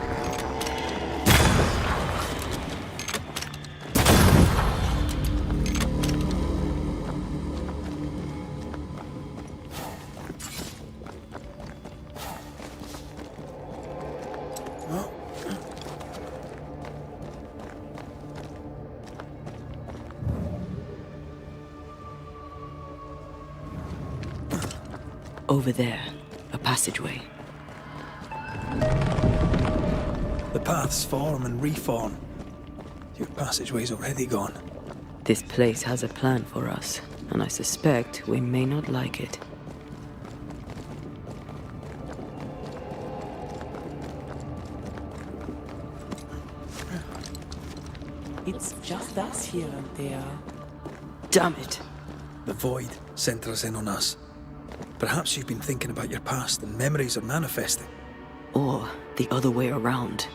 Over there, a passageway. The paths form and reform. Your passageway's already gone. This place has a plan for us, and I suspect we may not like it. It's just us here and there. Damn it! The void centres in on us. Perhaps you've been thinking about your past and memories are manifesting. Or the other way around.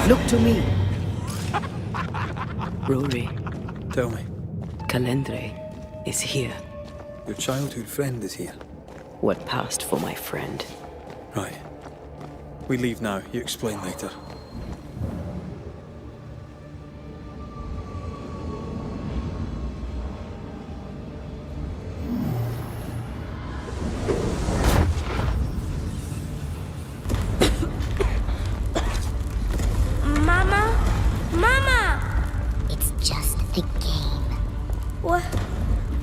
Look to me. Rory, Tell me, Calendre is here. your childhood friend is here. What passed for my friend? Right. We leave now. You explain later.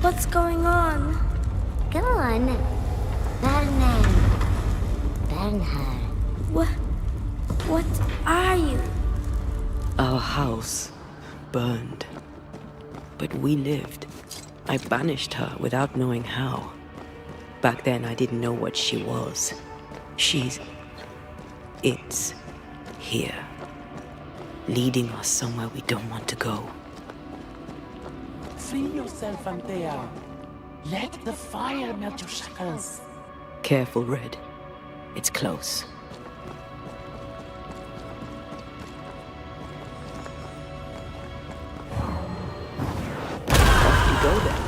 What's going on? Go on. Burn her. What are you? Our house burned. But we lived. I banished her without knowing how. Back then I didn't know what she was. It's here. Leading us somewhere we don't want to go. Free yourself, Anthea. Let the fire melt your shackles. Careful, Red. It's close. Off you go then.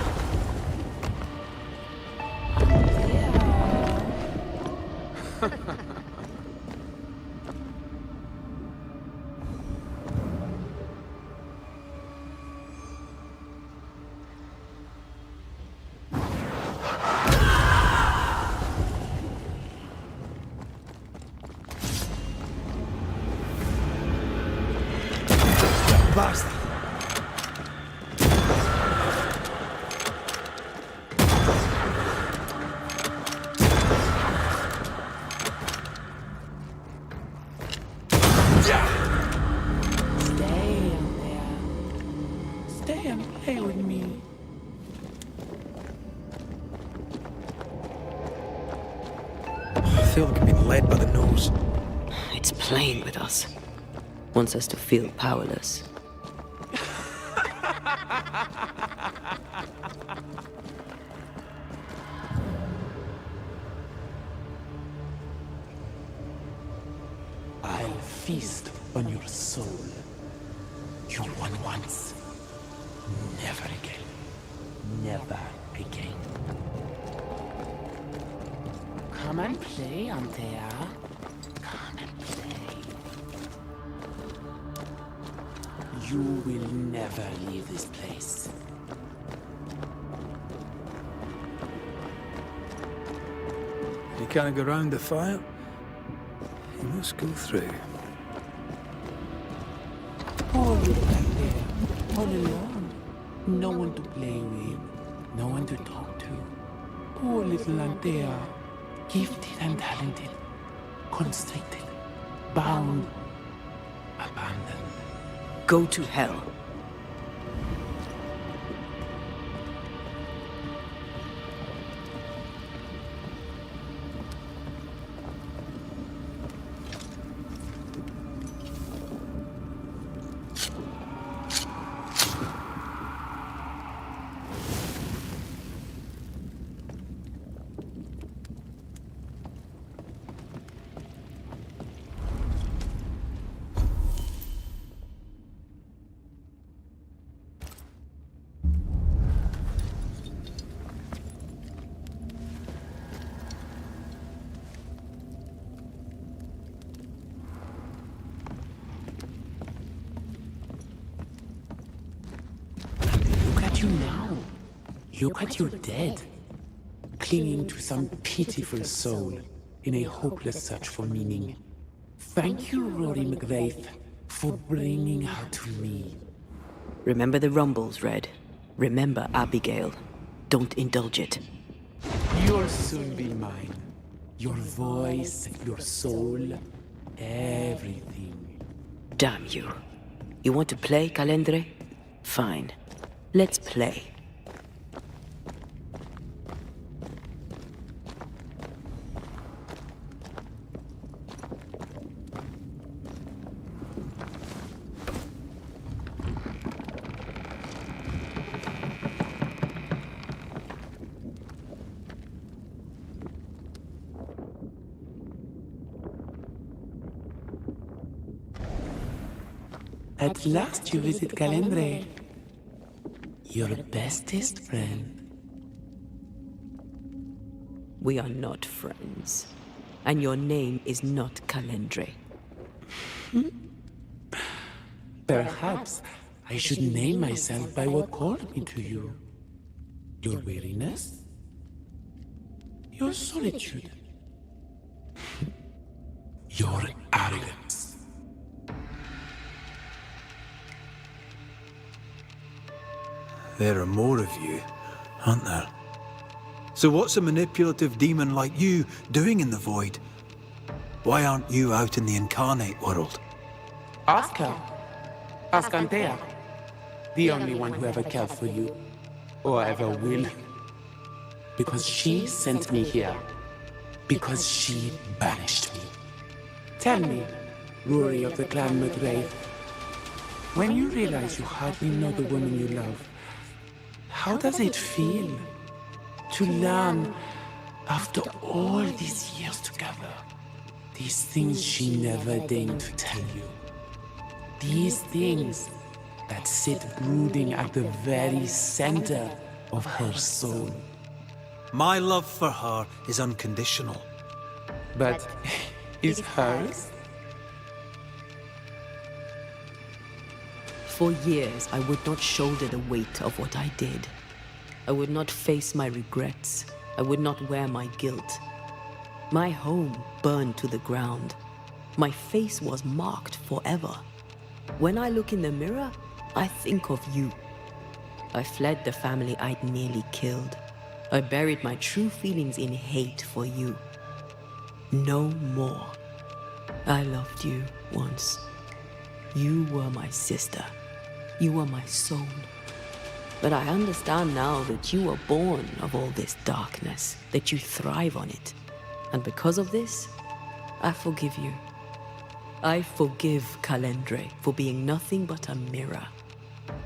Basta. Stay in there. Stay and play with me. I feel like I'm being led by the nose. It's playing with us. Wants us to feel powerless. I'll feast on your soul. You won once. Never again. Never again. Come and play, Antea. Come and play. You will never leave this place. You can't go round the fire. You must go through. Poor little Antea, all alone. No one to play with, no one to talk to. Poor little Antea, gifted and talented, constricted, bound, abandoned. Go to hell. You now. Look at you dead, clinging to some pitiful soul in a hopeless search for meaning. Thank you, Rory McGrath, for bringing her to me. Remember the rumbles, Red. Remember Abigail. Don't indulge it. You'll soon be mine. Your voice, your soul, everything. Damn you. You want to play, Calendre? Fine. Let's play. At last you visit Calendre. Your bestest friend. We are not friends. And your name is not Calendre. Perhaps I should name myself by what called me to you. Your weariness? Your solitude? Your arrogance? There are more of you, aren't there? So what's a manipulative demon like you doing in the void? Why aren't you out in the incarnate world? Ask her. Ask Antea. The only one who ever cared for you. Or ever will. Because she sent me here. Because she banished me. Tell me, Rory of the clan McGrath, when you realize you hardly know the woman you love, how does it feel? to learn, after all these years together, these things she never deigned to tell you. These things that sit brooding at the very center of her soul. My love for her is unconditional. But is hers? For years, I would not shoulder the weight of what I did. I would not face my regrets. I would not wear my guilt. My home burned to the ground. My face was marked forever. When I look in the mirror, I think of you. I fled the family I'd nearly killed. I buried my true feelings in hate for you. No more. I loved you once. You were my sister. You were my soul. But I understand now that you were born of all this darkness, that you thrive on it. And because of this, I forgive you. I forgive Kalendre for being nothing but a mirror.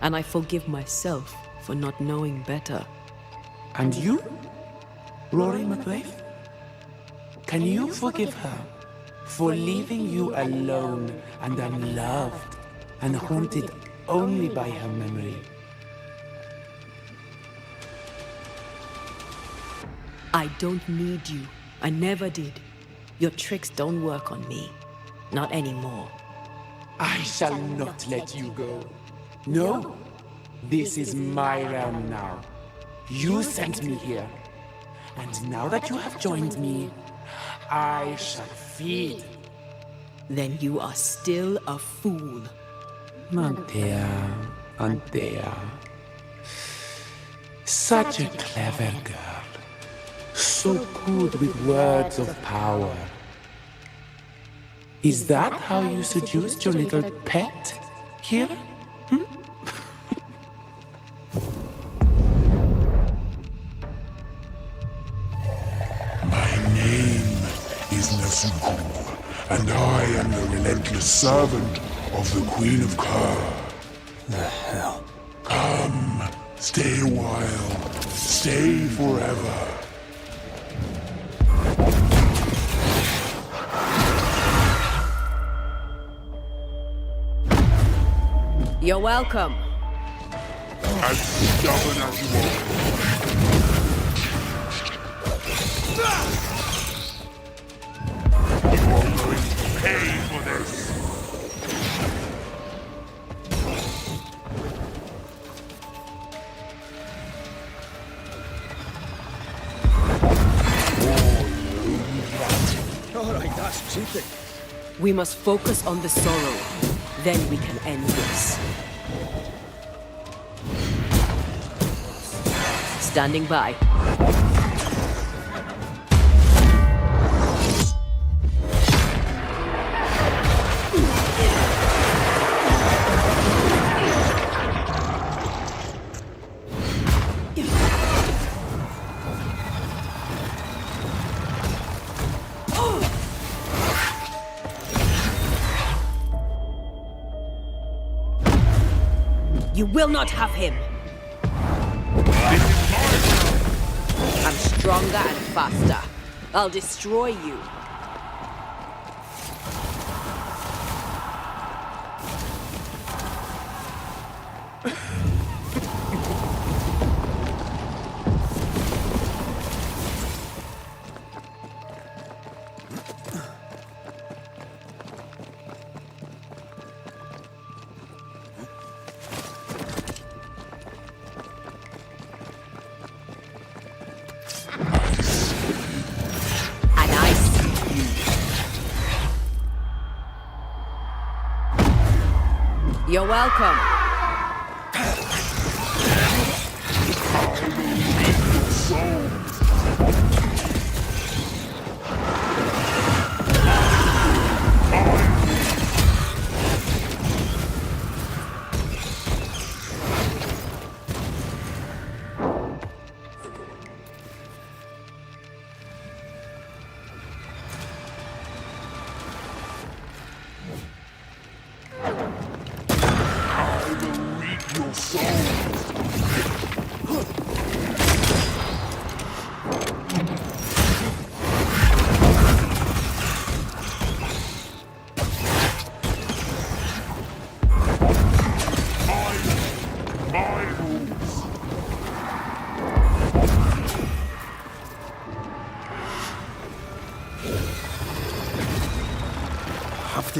And I forgive myself for not knowing better. And you, Rory McLeaf? Can you forgive her for leaving you alone and unloved and haunted only by her memory? I don't need you. I never did. Your tricks don't work on me. Not anymore. I shall not let you go. No, this is my realm now. You sent me here. And now that you have joined me, I shall feed. Then you are still a fool. Antea. Such a clever girl. So good with words of power. Is that how you seduced your little pet here? My name is Nasuku, and I am the relentless servant of the Queen of Kerr. The hell? Come, stay a while, stay forever. You're welcome. As stubborn as you are. You are going to pay for this. All right, that's cheating. We must focus on the sorrow. Then we can end this. Standing by. You will not have him! I'm stronger and faster. I'll destroy you. You're welcome.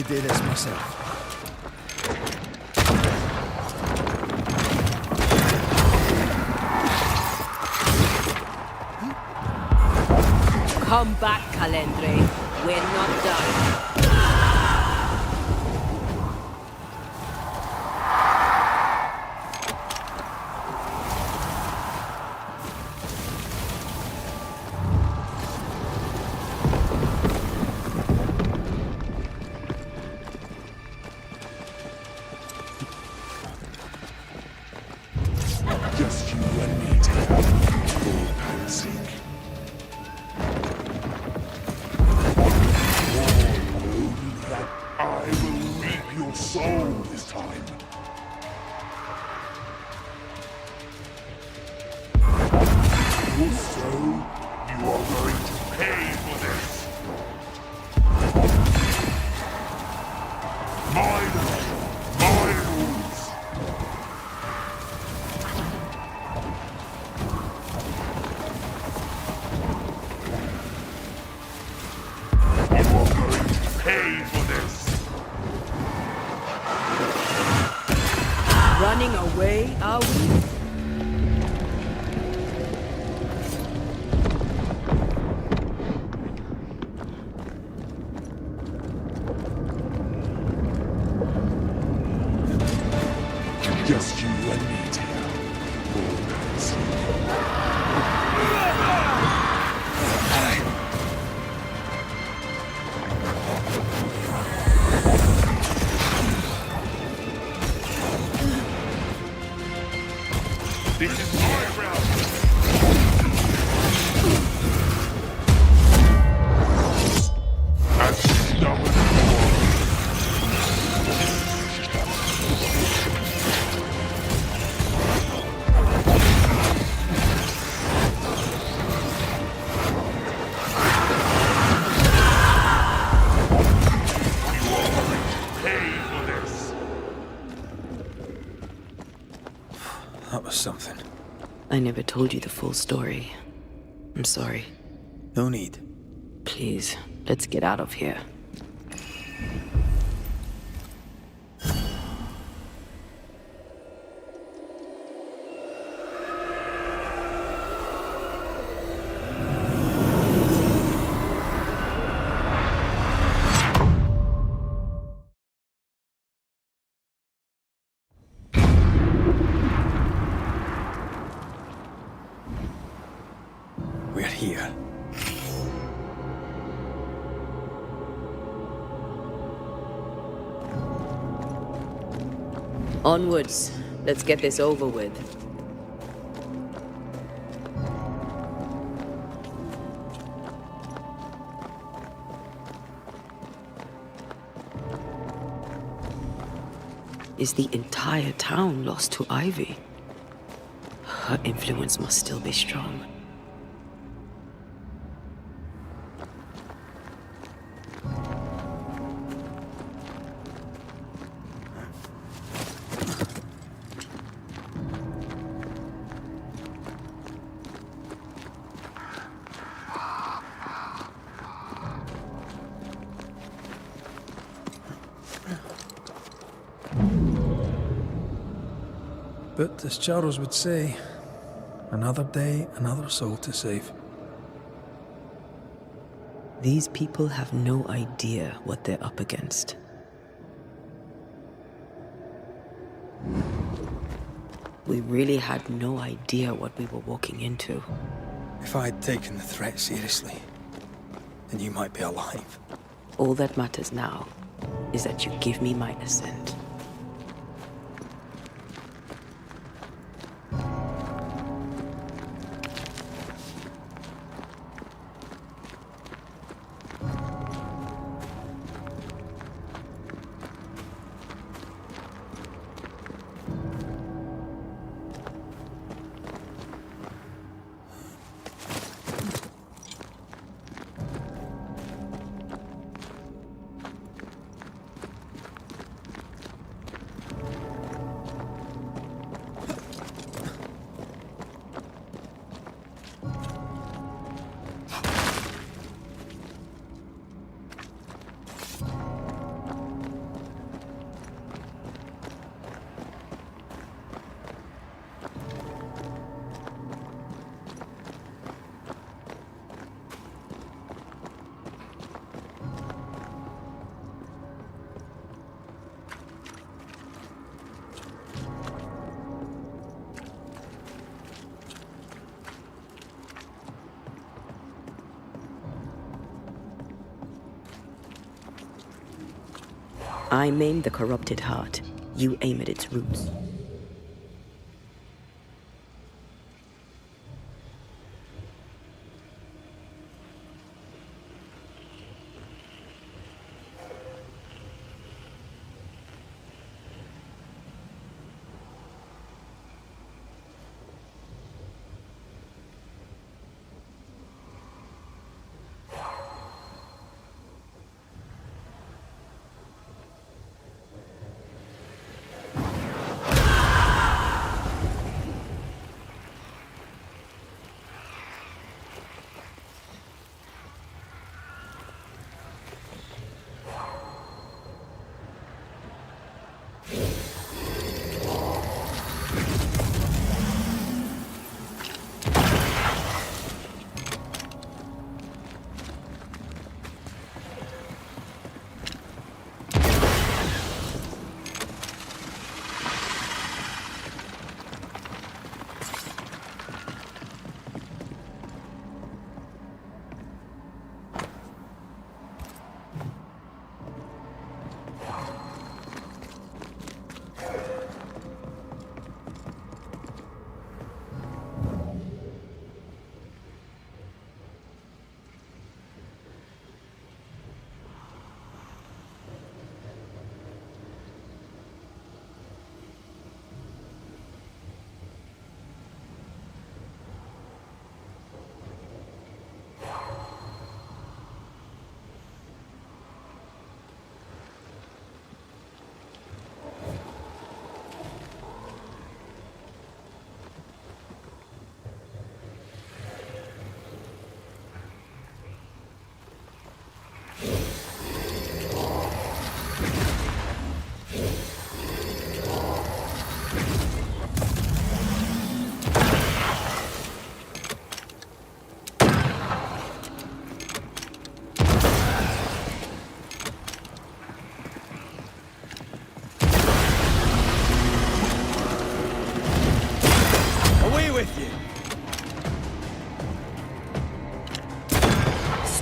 to do this myself. Come back, Calendre. We're not done. Just you and me, dear. For Pan's sake. That I will reap your soul this time. Also, you are going to pay for this. My rules. You are going to pay for this. Running away, are we? Just you and me, dear. For Pan's sake. This is my realm. As stubborn as pay for this. That was something. I never told you the full story. I'm sorry. No need. Please, let's get out of here. We're here. Onwards. Let's get this over with. Is the entire town lost to Ivy? Her influence must still be strong. But as Charles would say, another day, another soul to save. These people have no idea what they're up against. We really had no idea what we were walking into. If I had taken the threat seriously, then you might be alive. All that matters now is that you give me my assent. I maim the corrupted heart. You aim at its roots.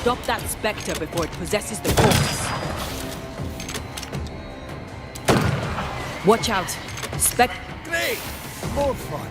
Stop that spectre before it possesses the corpse. Watch out. Great! More fun.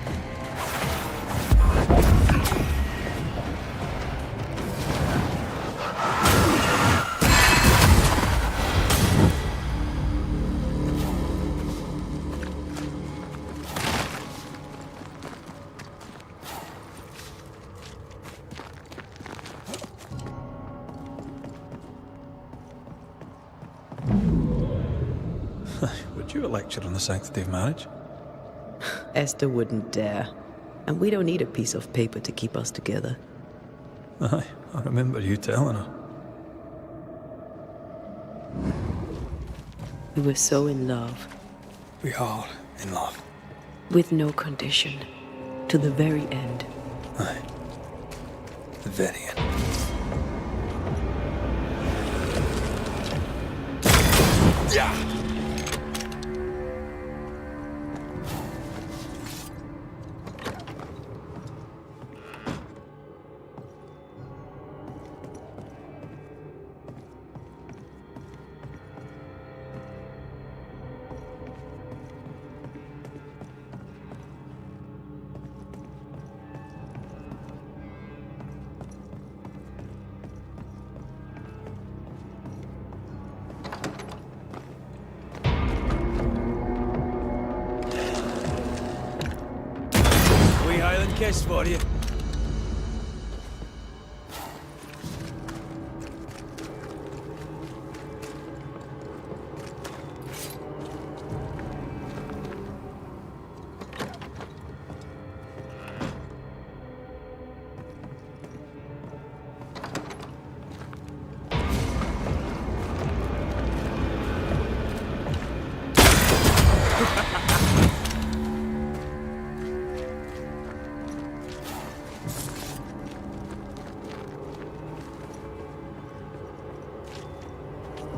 Would you a lecture on the sanctity of marriage? Esther wouldn't dare. And we don't need a piece of paper to keep us together. Aye, I remember you telling her. We were so in love. We are in love. With no condition. To the very end. Aye. The very end. Yeah! Kiss for you.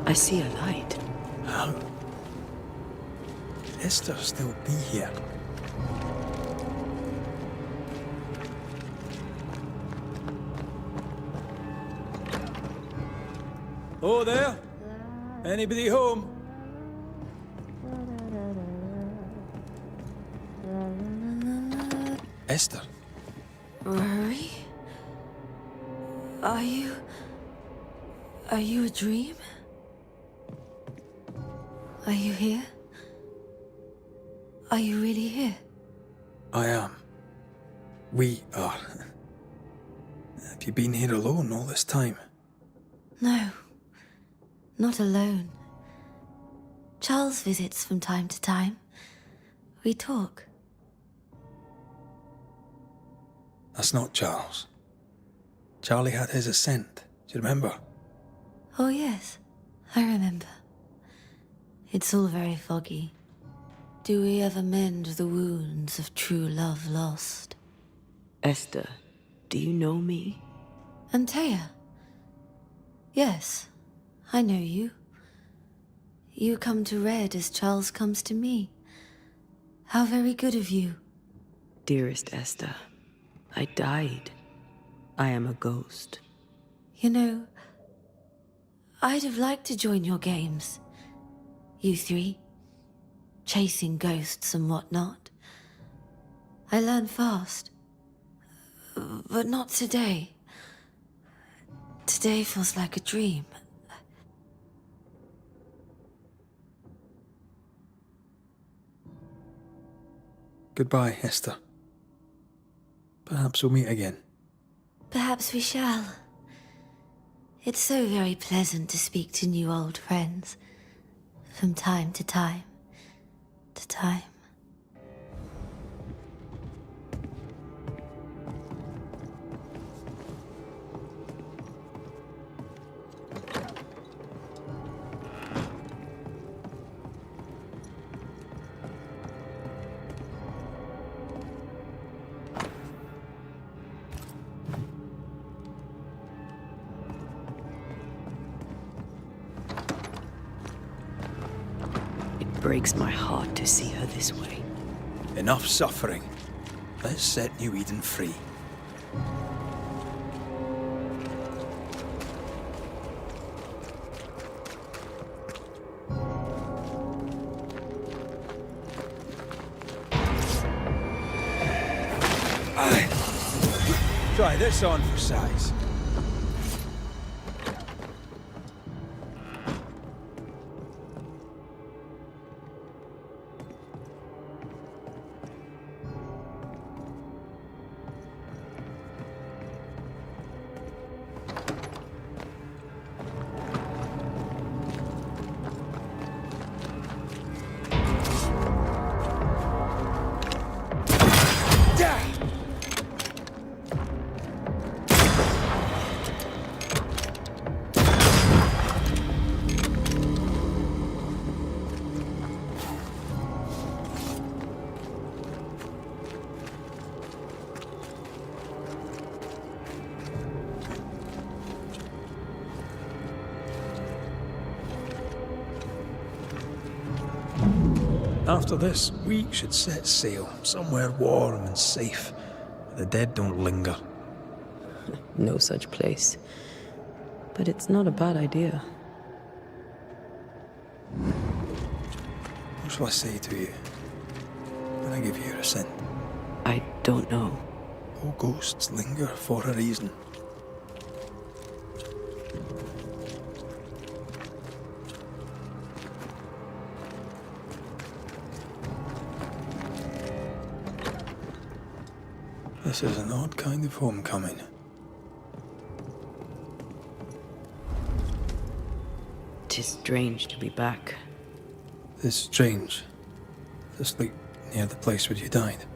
I see a light. How? Could Esther still be here? Oh, there? Anybody home? Esther. Rory? Are you a dream? Are you here? Are you really here? I am. We are. Have you been here alone all this time? No, not alone. Charles visits from time to time. We talk. That's not Charles. Charlie had his ascent. Do you remember? Oh yes, I remember. It's all very foggy. Do we ever mend the wounds of true love lost? Esther, do you know me? Antea? Yes, I know you. You come to Red as Charles comes to me. How very good of you. Dearest Esther, I died. I am a ghost. You know, I'd have liked to join your games. You three. Chasing ghosts and whatnot. I learn fast. But not today. Today feels like a dream. Goodbye, Esther. Perhaps we'll meet again. Perhaps we shall. It's so very pleasant to speak to new old friends. From time to time. To time. Breaks my heart to see her this way. Enough suffering. Let's set New Eden free. Try this on for size. After this, we should set sail somewhere warm and safe, where the dead don't linger. No such place. But it's not a bad idea. What shall I say to you when I give you your assent? I don't know. All ghosts linger for a reason. This is an odd kind of homecoming. Tis strange to be back. It's strange to sleep near the place where you died.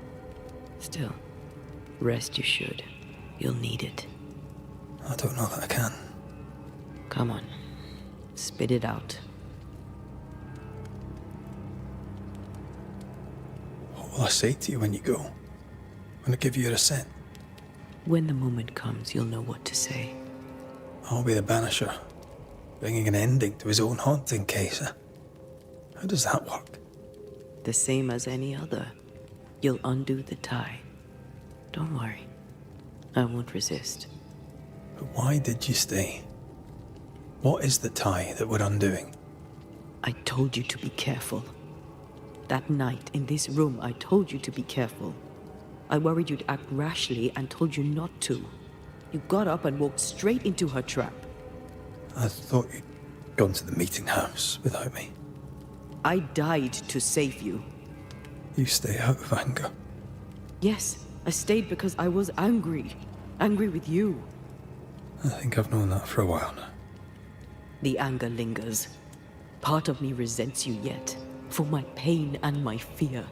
Still, rest you should. You'll need it. I don't know that I can. Come on. Spit it out. What will I say to you when you go? When I give you your assent? When the moment comes, you'll know what to say. I'll be the Banisher, bringing an ending to his own haunting case. How does that work? The same as any other. You'll undo the tie. Don't worry. I won't resist. But why did you stay? What is the tie that we're undoing? I told you to be careful. That night in this room, I told you to be careful. I worried you'd act rashly and told you not to. You got up and walked straight into her trap. I thought you'd gone to the meeting house without me. I died to save you. You stay out of anger. Yes, I stayed because I was angry. Angry with you. I think I've known that for a while now. The anger lingers. Part of me resents you yet. For my pain and my fear.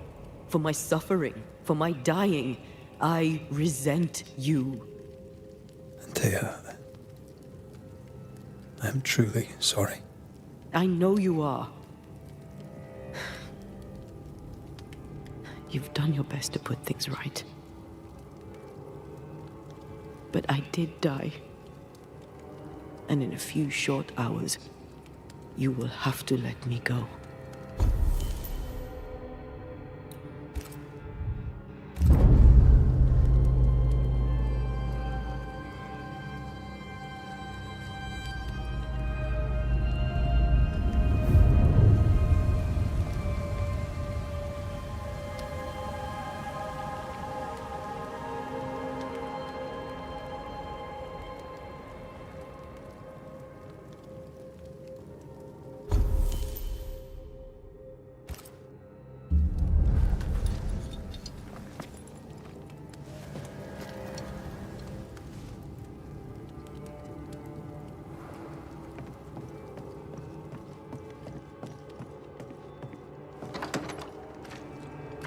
For my suffering. For my dying. I resent you. Antea, I am truly sorry. I know you are. You've done your best to put things right. But I did die. And in a few short hours, you will have to let me go.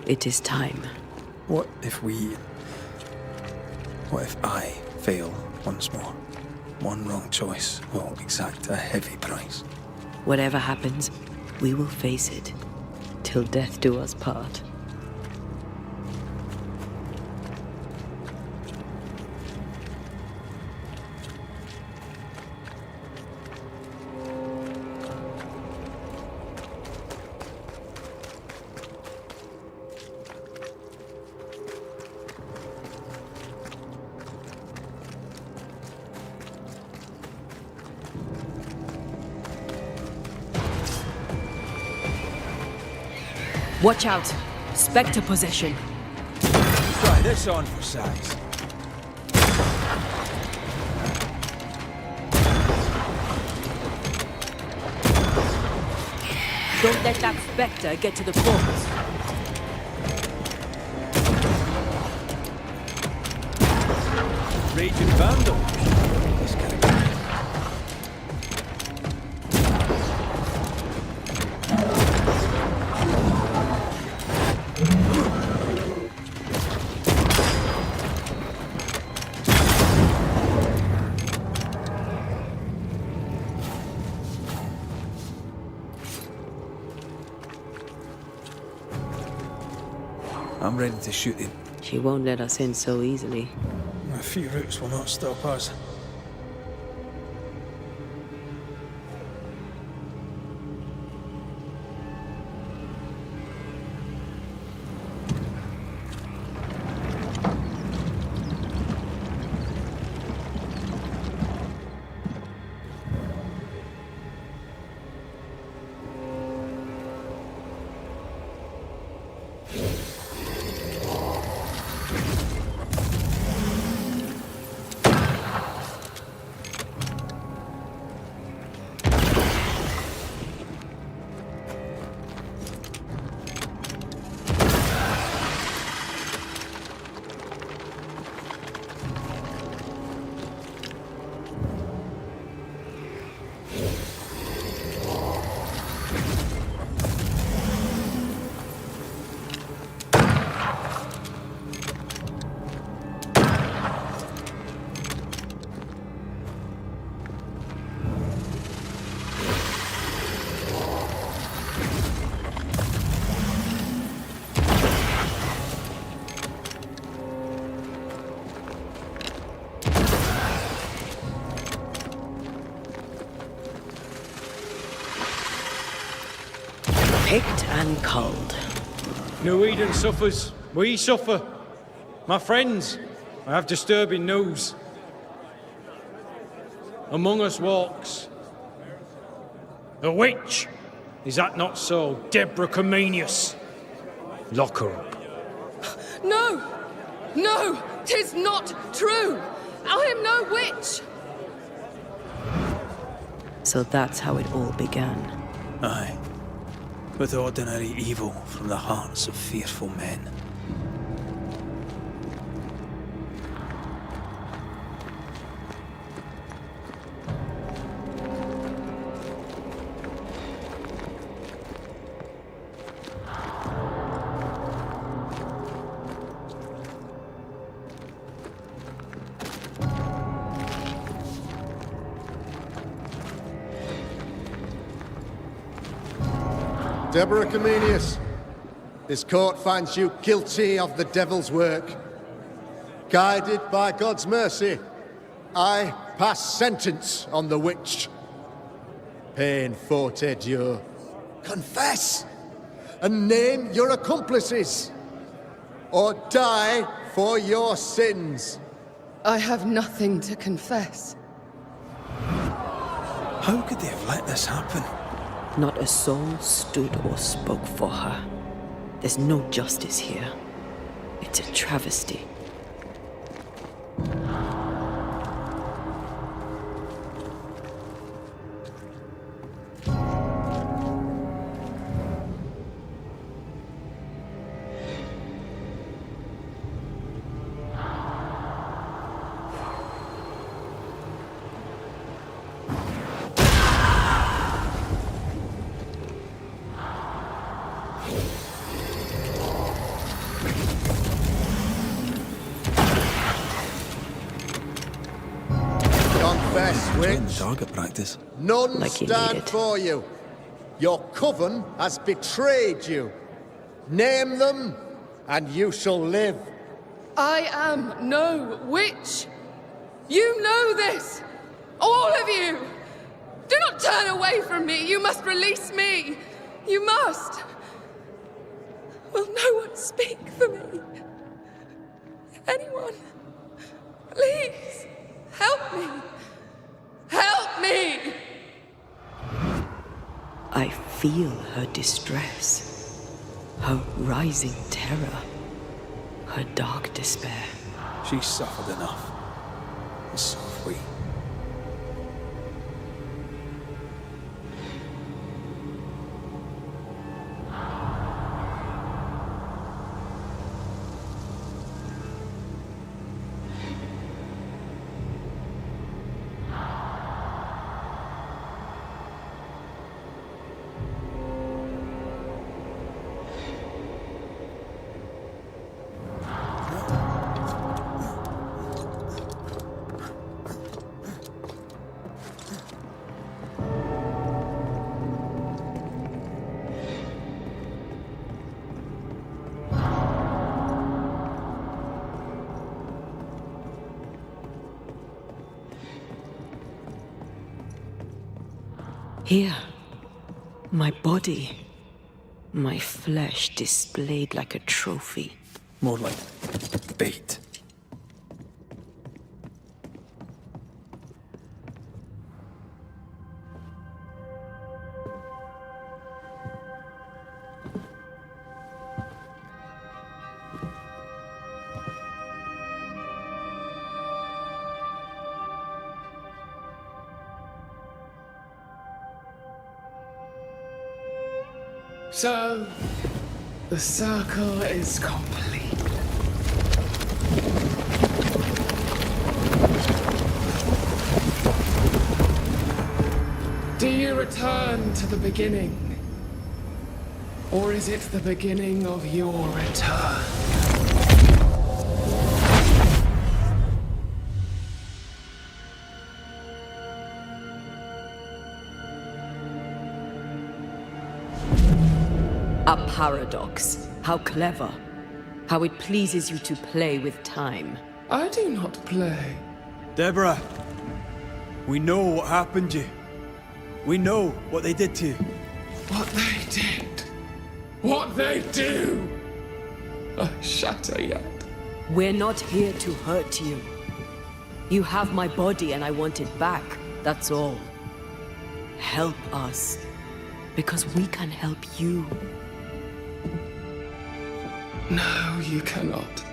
It is time. What if I fail once more? One wrong choice will exact a heavy price. Whatever happens, we will face it. Till death do us part. Watch out! Spectre possession. Try this on for size. Don't let that spectre get to the corpse. Raging vandal. This kind of I'm ready to shoot him. She won't let us in so easily. A few routes will not stop us. Picked and culled. New Eden suffers. We suffer. My friends, I have disturbing news. Among us walks a witch. Is that not so, Deborah Comenius? Lock her up. No! No, 'tis not true. I am no witch. So that's how it all began. Aye. With ordinary evil from the hearts of fearful men. Deborah Comenius, this court finds you guilty of the devil's work. Guided by God's mercy, I pass sentence on the witch. Pain forte dure. Confess and name your accomplices, or die for your sins. I have nothing to confess. How could they have let this happen? Not a soul stood or spoke for her. There's no justice here. It's a travesty. Target practice. None Like stand for you. Your coven has betrayed you. Name them, and you shall live. I am no witch. You know this. All of you. Do not turn away from me. You must release me. You must. Will no one speak for me? Anyone? Please, help me. Help me! I feel her distress, her rising terror, her dark despair. She's suffered enough. And so have we. Here, my body, my flesh displayed like a trophy. More like bait. So, the circle is complete. Do you return to the beginning? Or is it the beginning of your return? A paradox. How clever. How it pleases you to play with time. I do not play. Deborah, we know what happened to you. We know what they did to you. What they did. What they do. I shatter yet. We're not here to hurt you. You have my body and I want it back. That's all. Help us. Because we can help you. No, you cannot.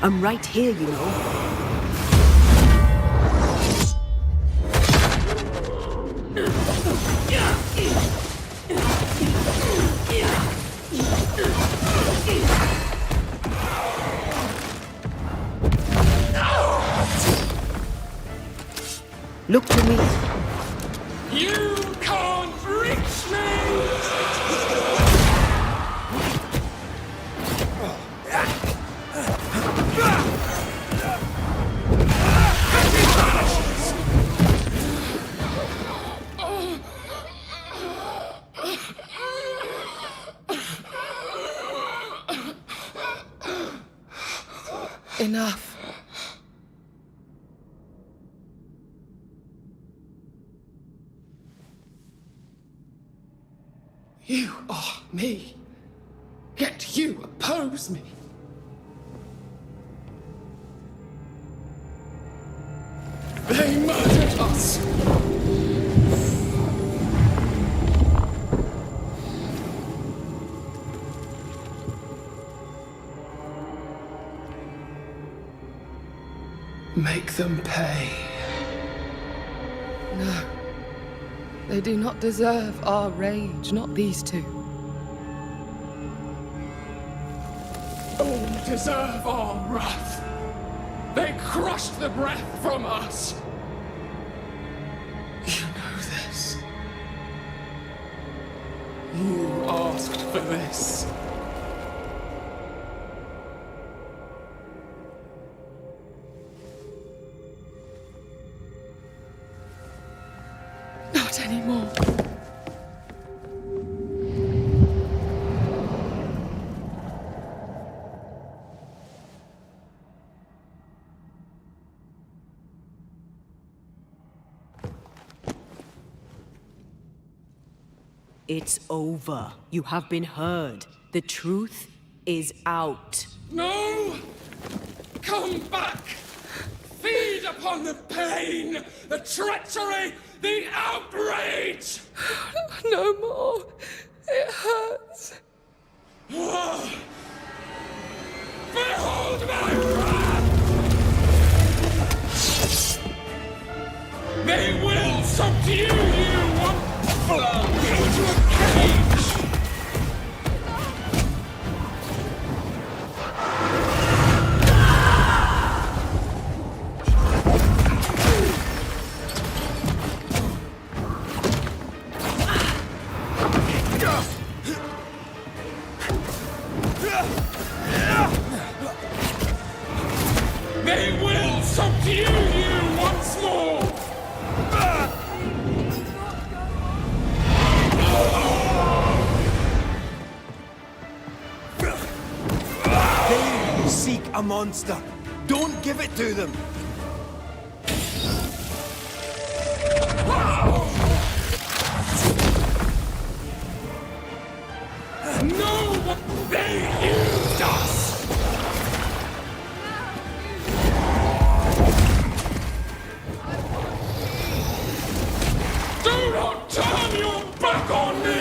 I'm right here, you know. Look to me. You can't reach me! Enough. You are me, yet you oppose me. They murdered us. Make them pay. No. They do not deserve our rage, not these two. All deserve our wrath. They crushed the breath from us. You know this. You asked for this. Not anymore. It's over. You have been heard. The truth is out. No! Come back! Feed upon the pain, the treachery, the outrage! No more. It hurts. Behold my wrath! They will subdue you, flung into a cage! They will subdue you once more! They seek a monster. Don't give it to them. No! They used us! Do not turn your back on me!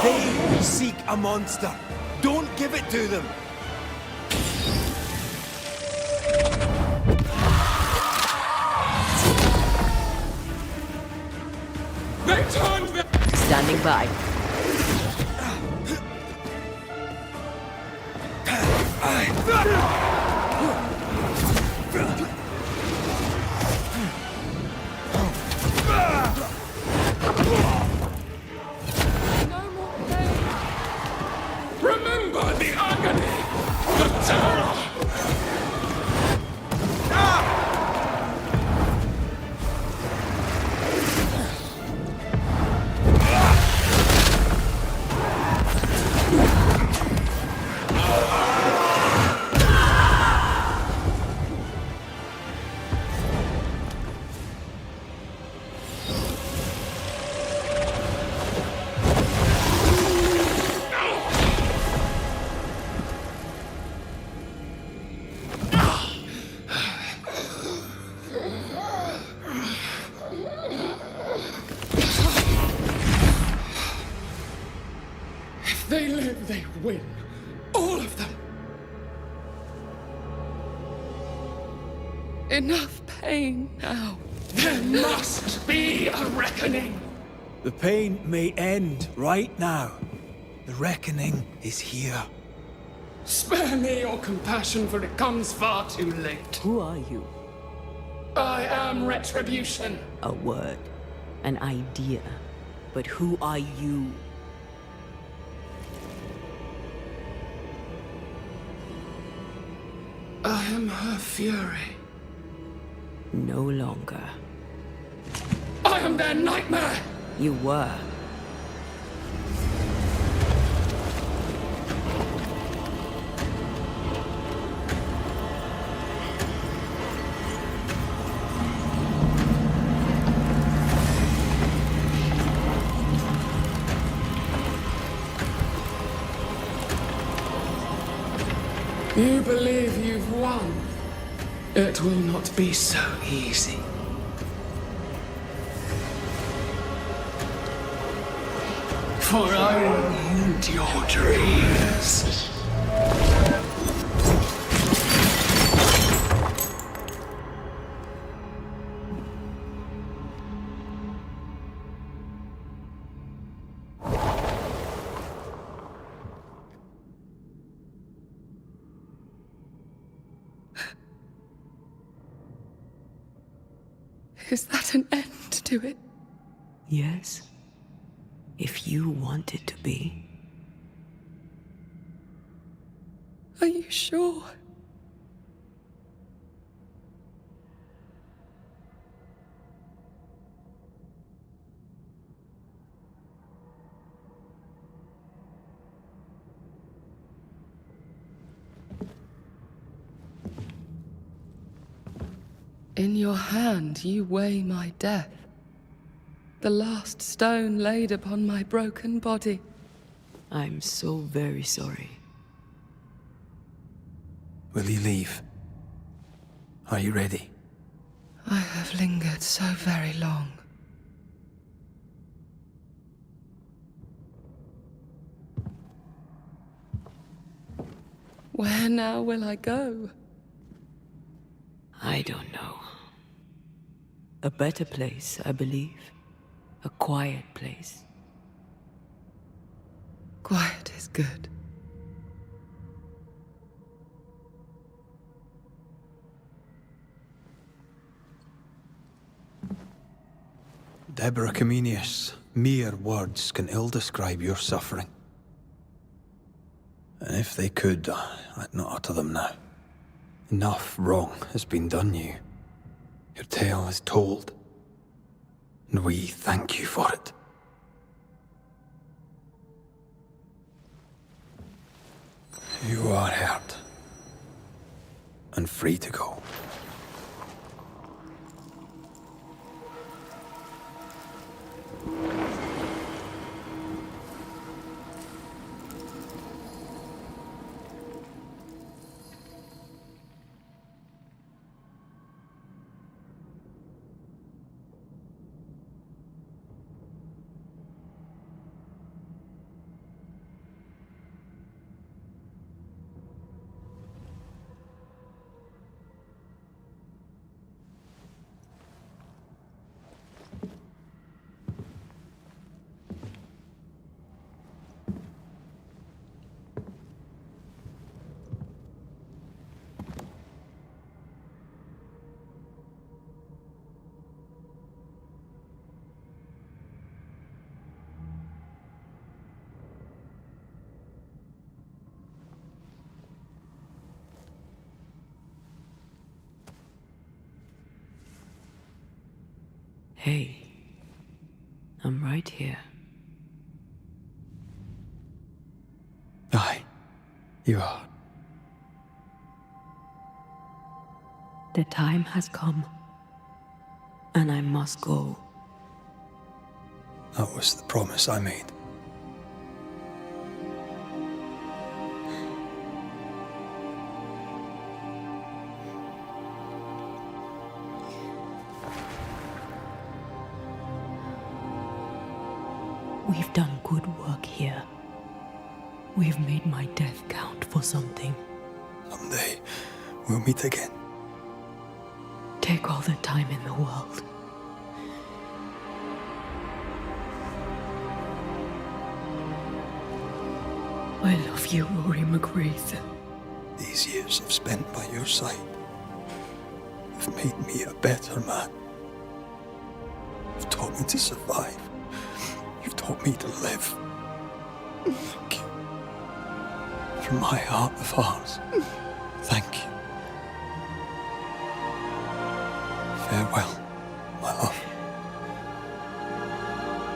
They seek a monster. Don't give it to them. They turned their... Standing by. Remember the agony, the terror! they live, they win. All of them. Enough pain now. There must be a reckoning. The pain may end right now. The reckoning is here. Spare me your compassion, for it comes far too late. Who are you? I am Retribution. A word, an idea. But who are you? I am her fury. No longer. I am their nightmare! You were. You believe you've won. It will not be so easy. For I will end your dreams. Is that an end to it? Yes. If you want it to be. Are you sure? In your hand you weigh my death. The last stone laid upon my broken body. I'm so very sorry. Will you leave? Are you ready? I have lingered so very long. Where now will I go? I don't know. A better place, I believe. A quiet place. Quiet is good. Deborah Comenius, mere words can ill describe your suffering. And if they could, I'd not utter them now. Enough wrong has been done you. Your tale is told. And we thank you for it. You are hurt. And free to go. Hey, I'm right here. Aye, you are. The time has come, and I must go. That was the promise I made. We've done good work here. We've made my death count for something. Someday, we'll meet again. Take all the time in the world. I love you, Rory McGrath. These years I've spent by your side have made me a better man. You've taught me to survive. You've taught me to live. Thank you. From my heart of hearts, thank you. Farewell, my love.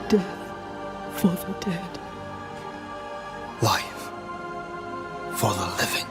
Death for the dead. Life for the living.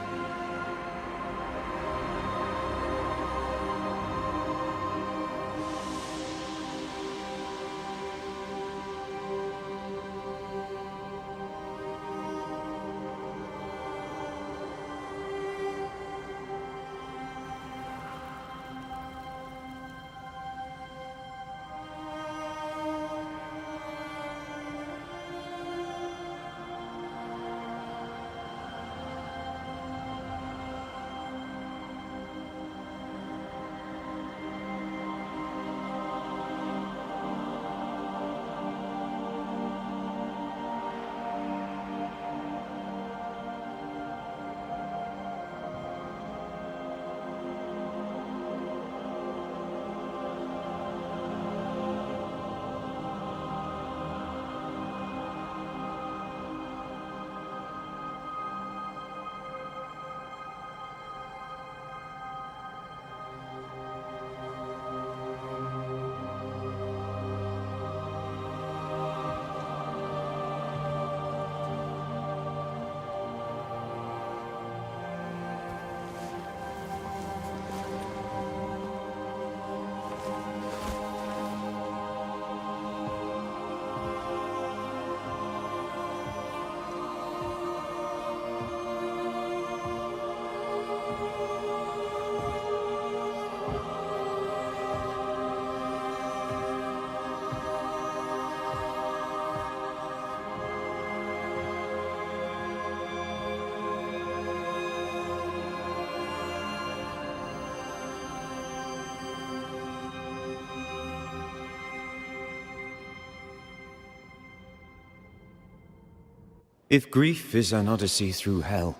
If grief is an odyssey through hell,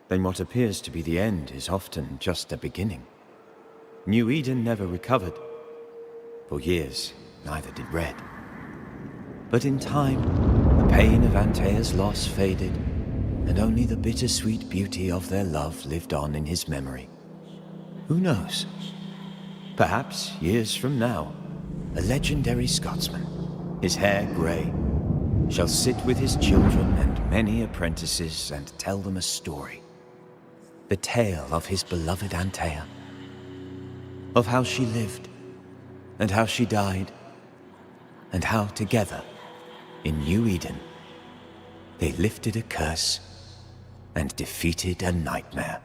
then what appears to be the end is often just a beginning. New Eden never recovered. For years, neither did Red. But in time, the pain of Antea's loss faded, and only the bittersweet beauty of their love lived on in his memory. Who knows? Perhaps, years from now, a legendary Scotsman, his hair grey, shall sit with his children and many apprentices and tell them a story. The tale of his beloved Antea. Of how she lived, and how she died, and how together, in New Eden, they lifted a curse and defeated a nightmare.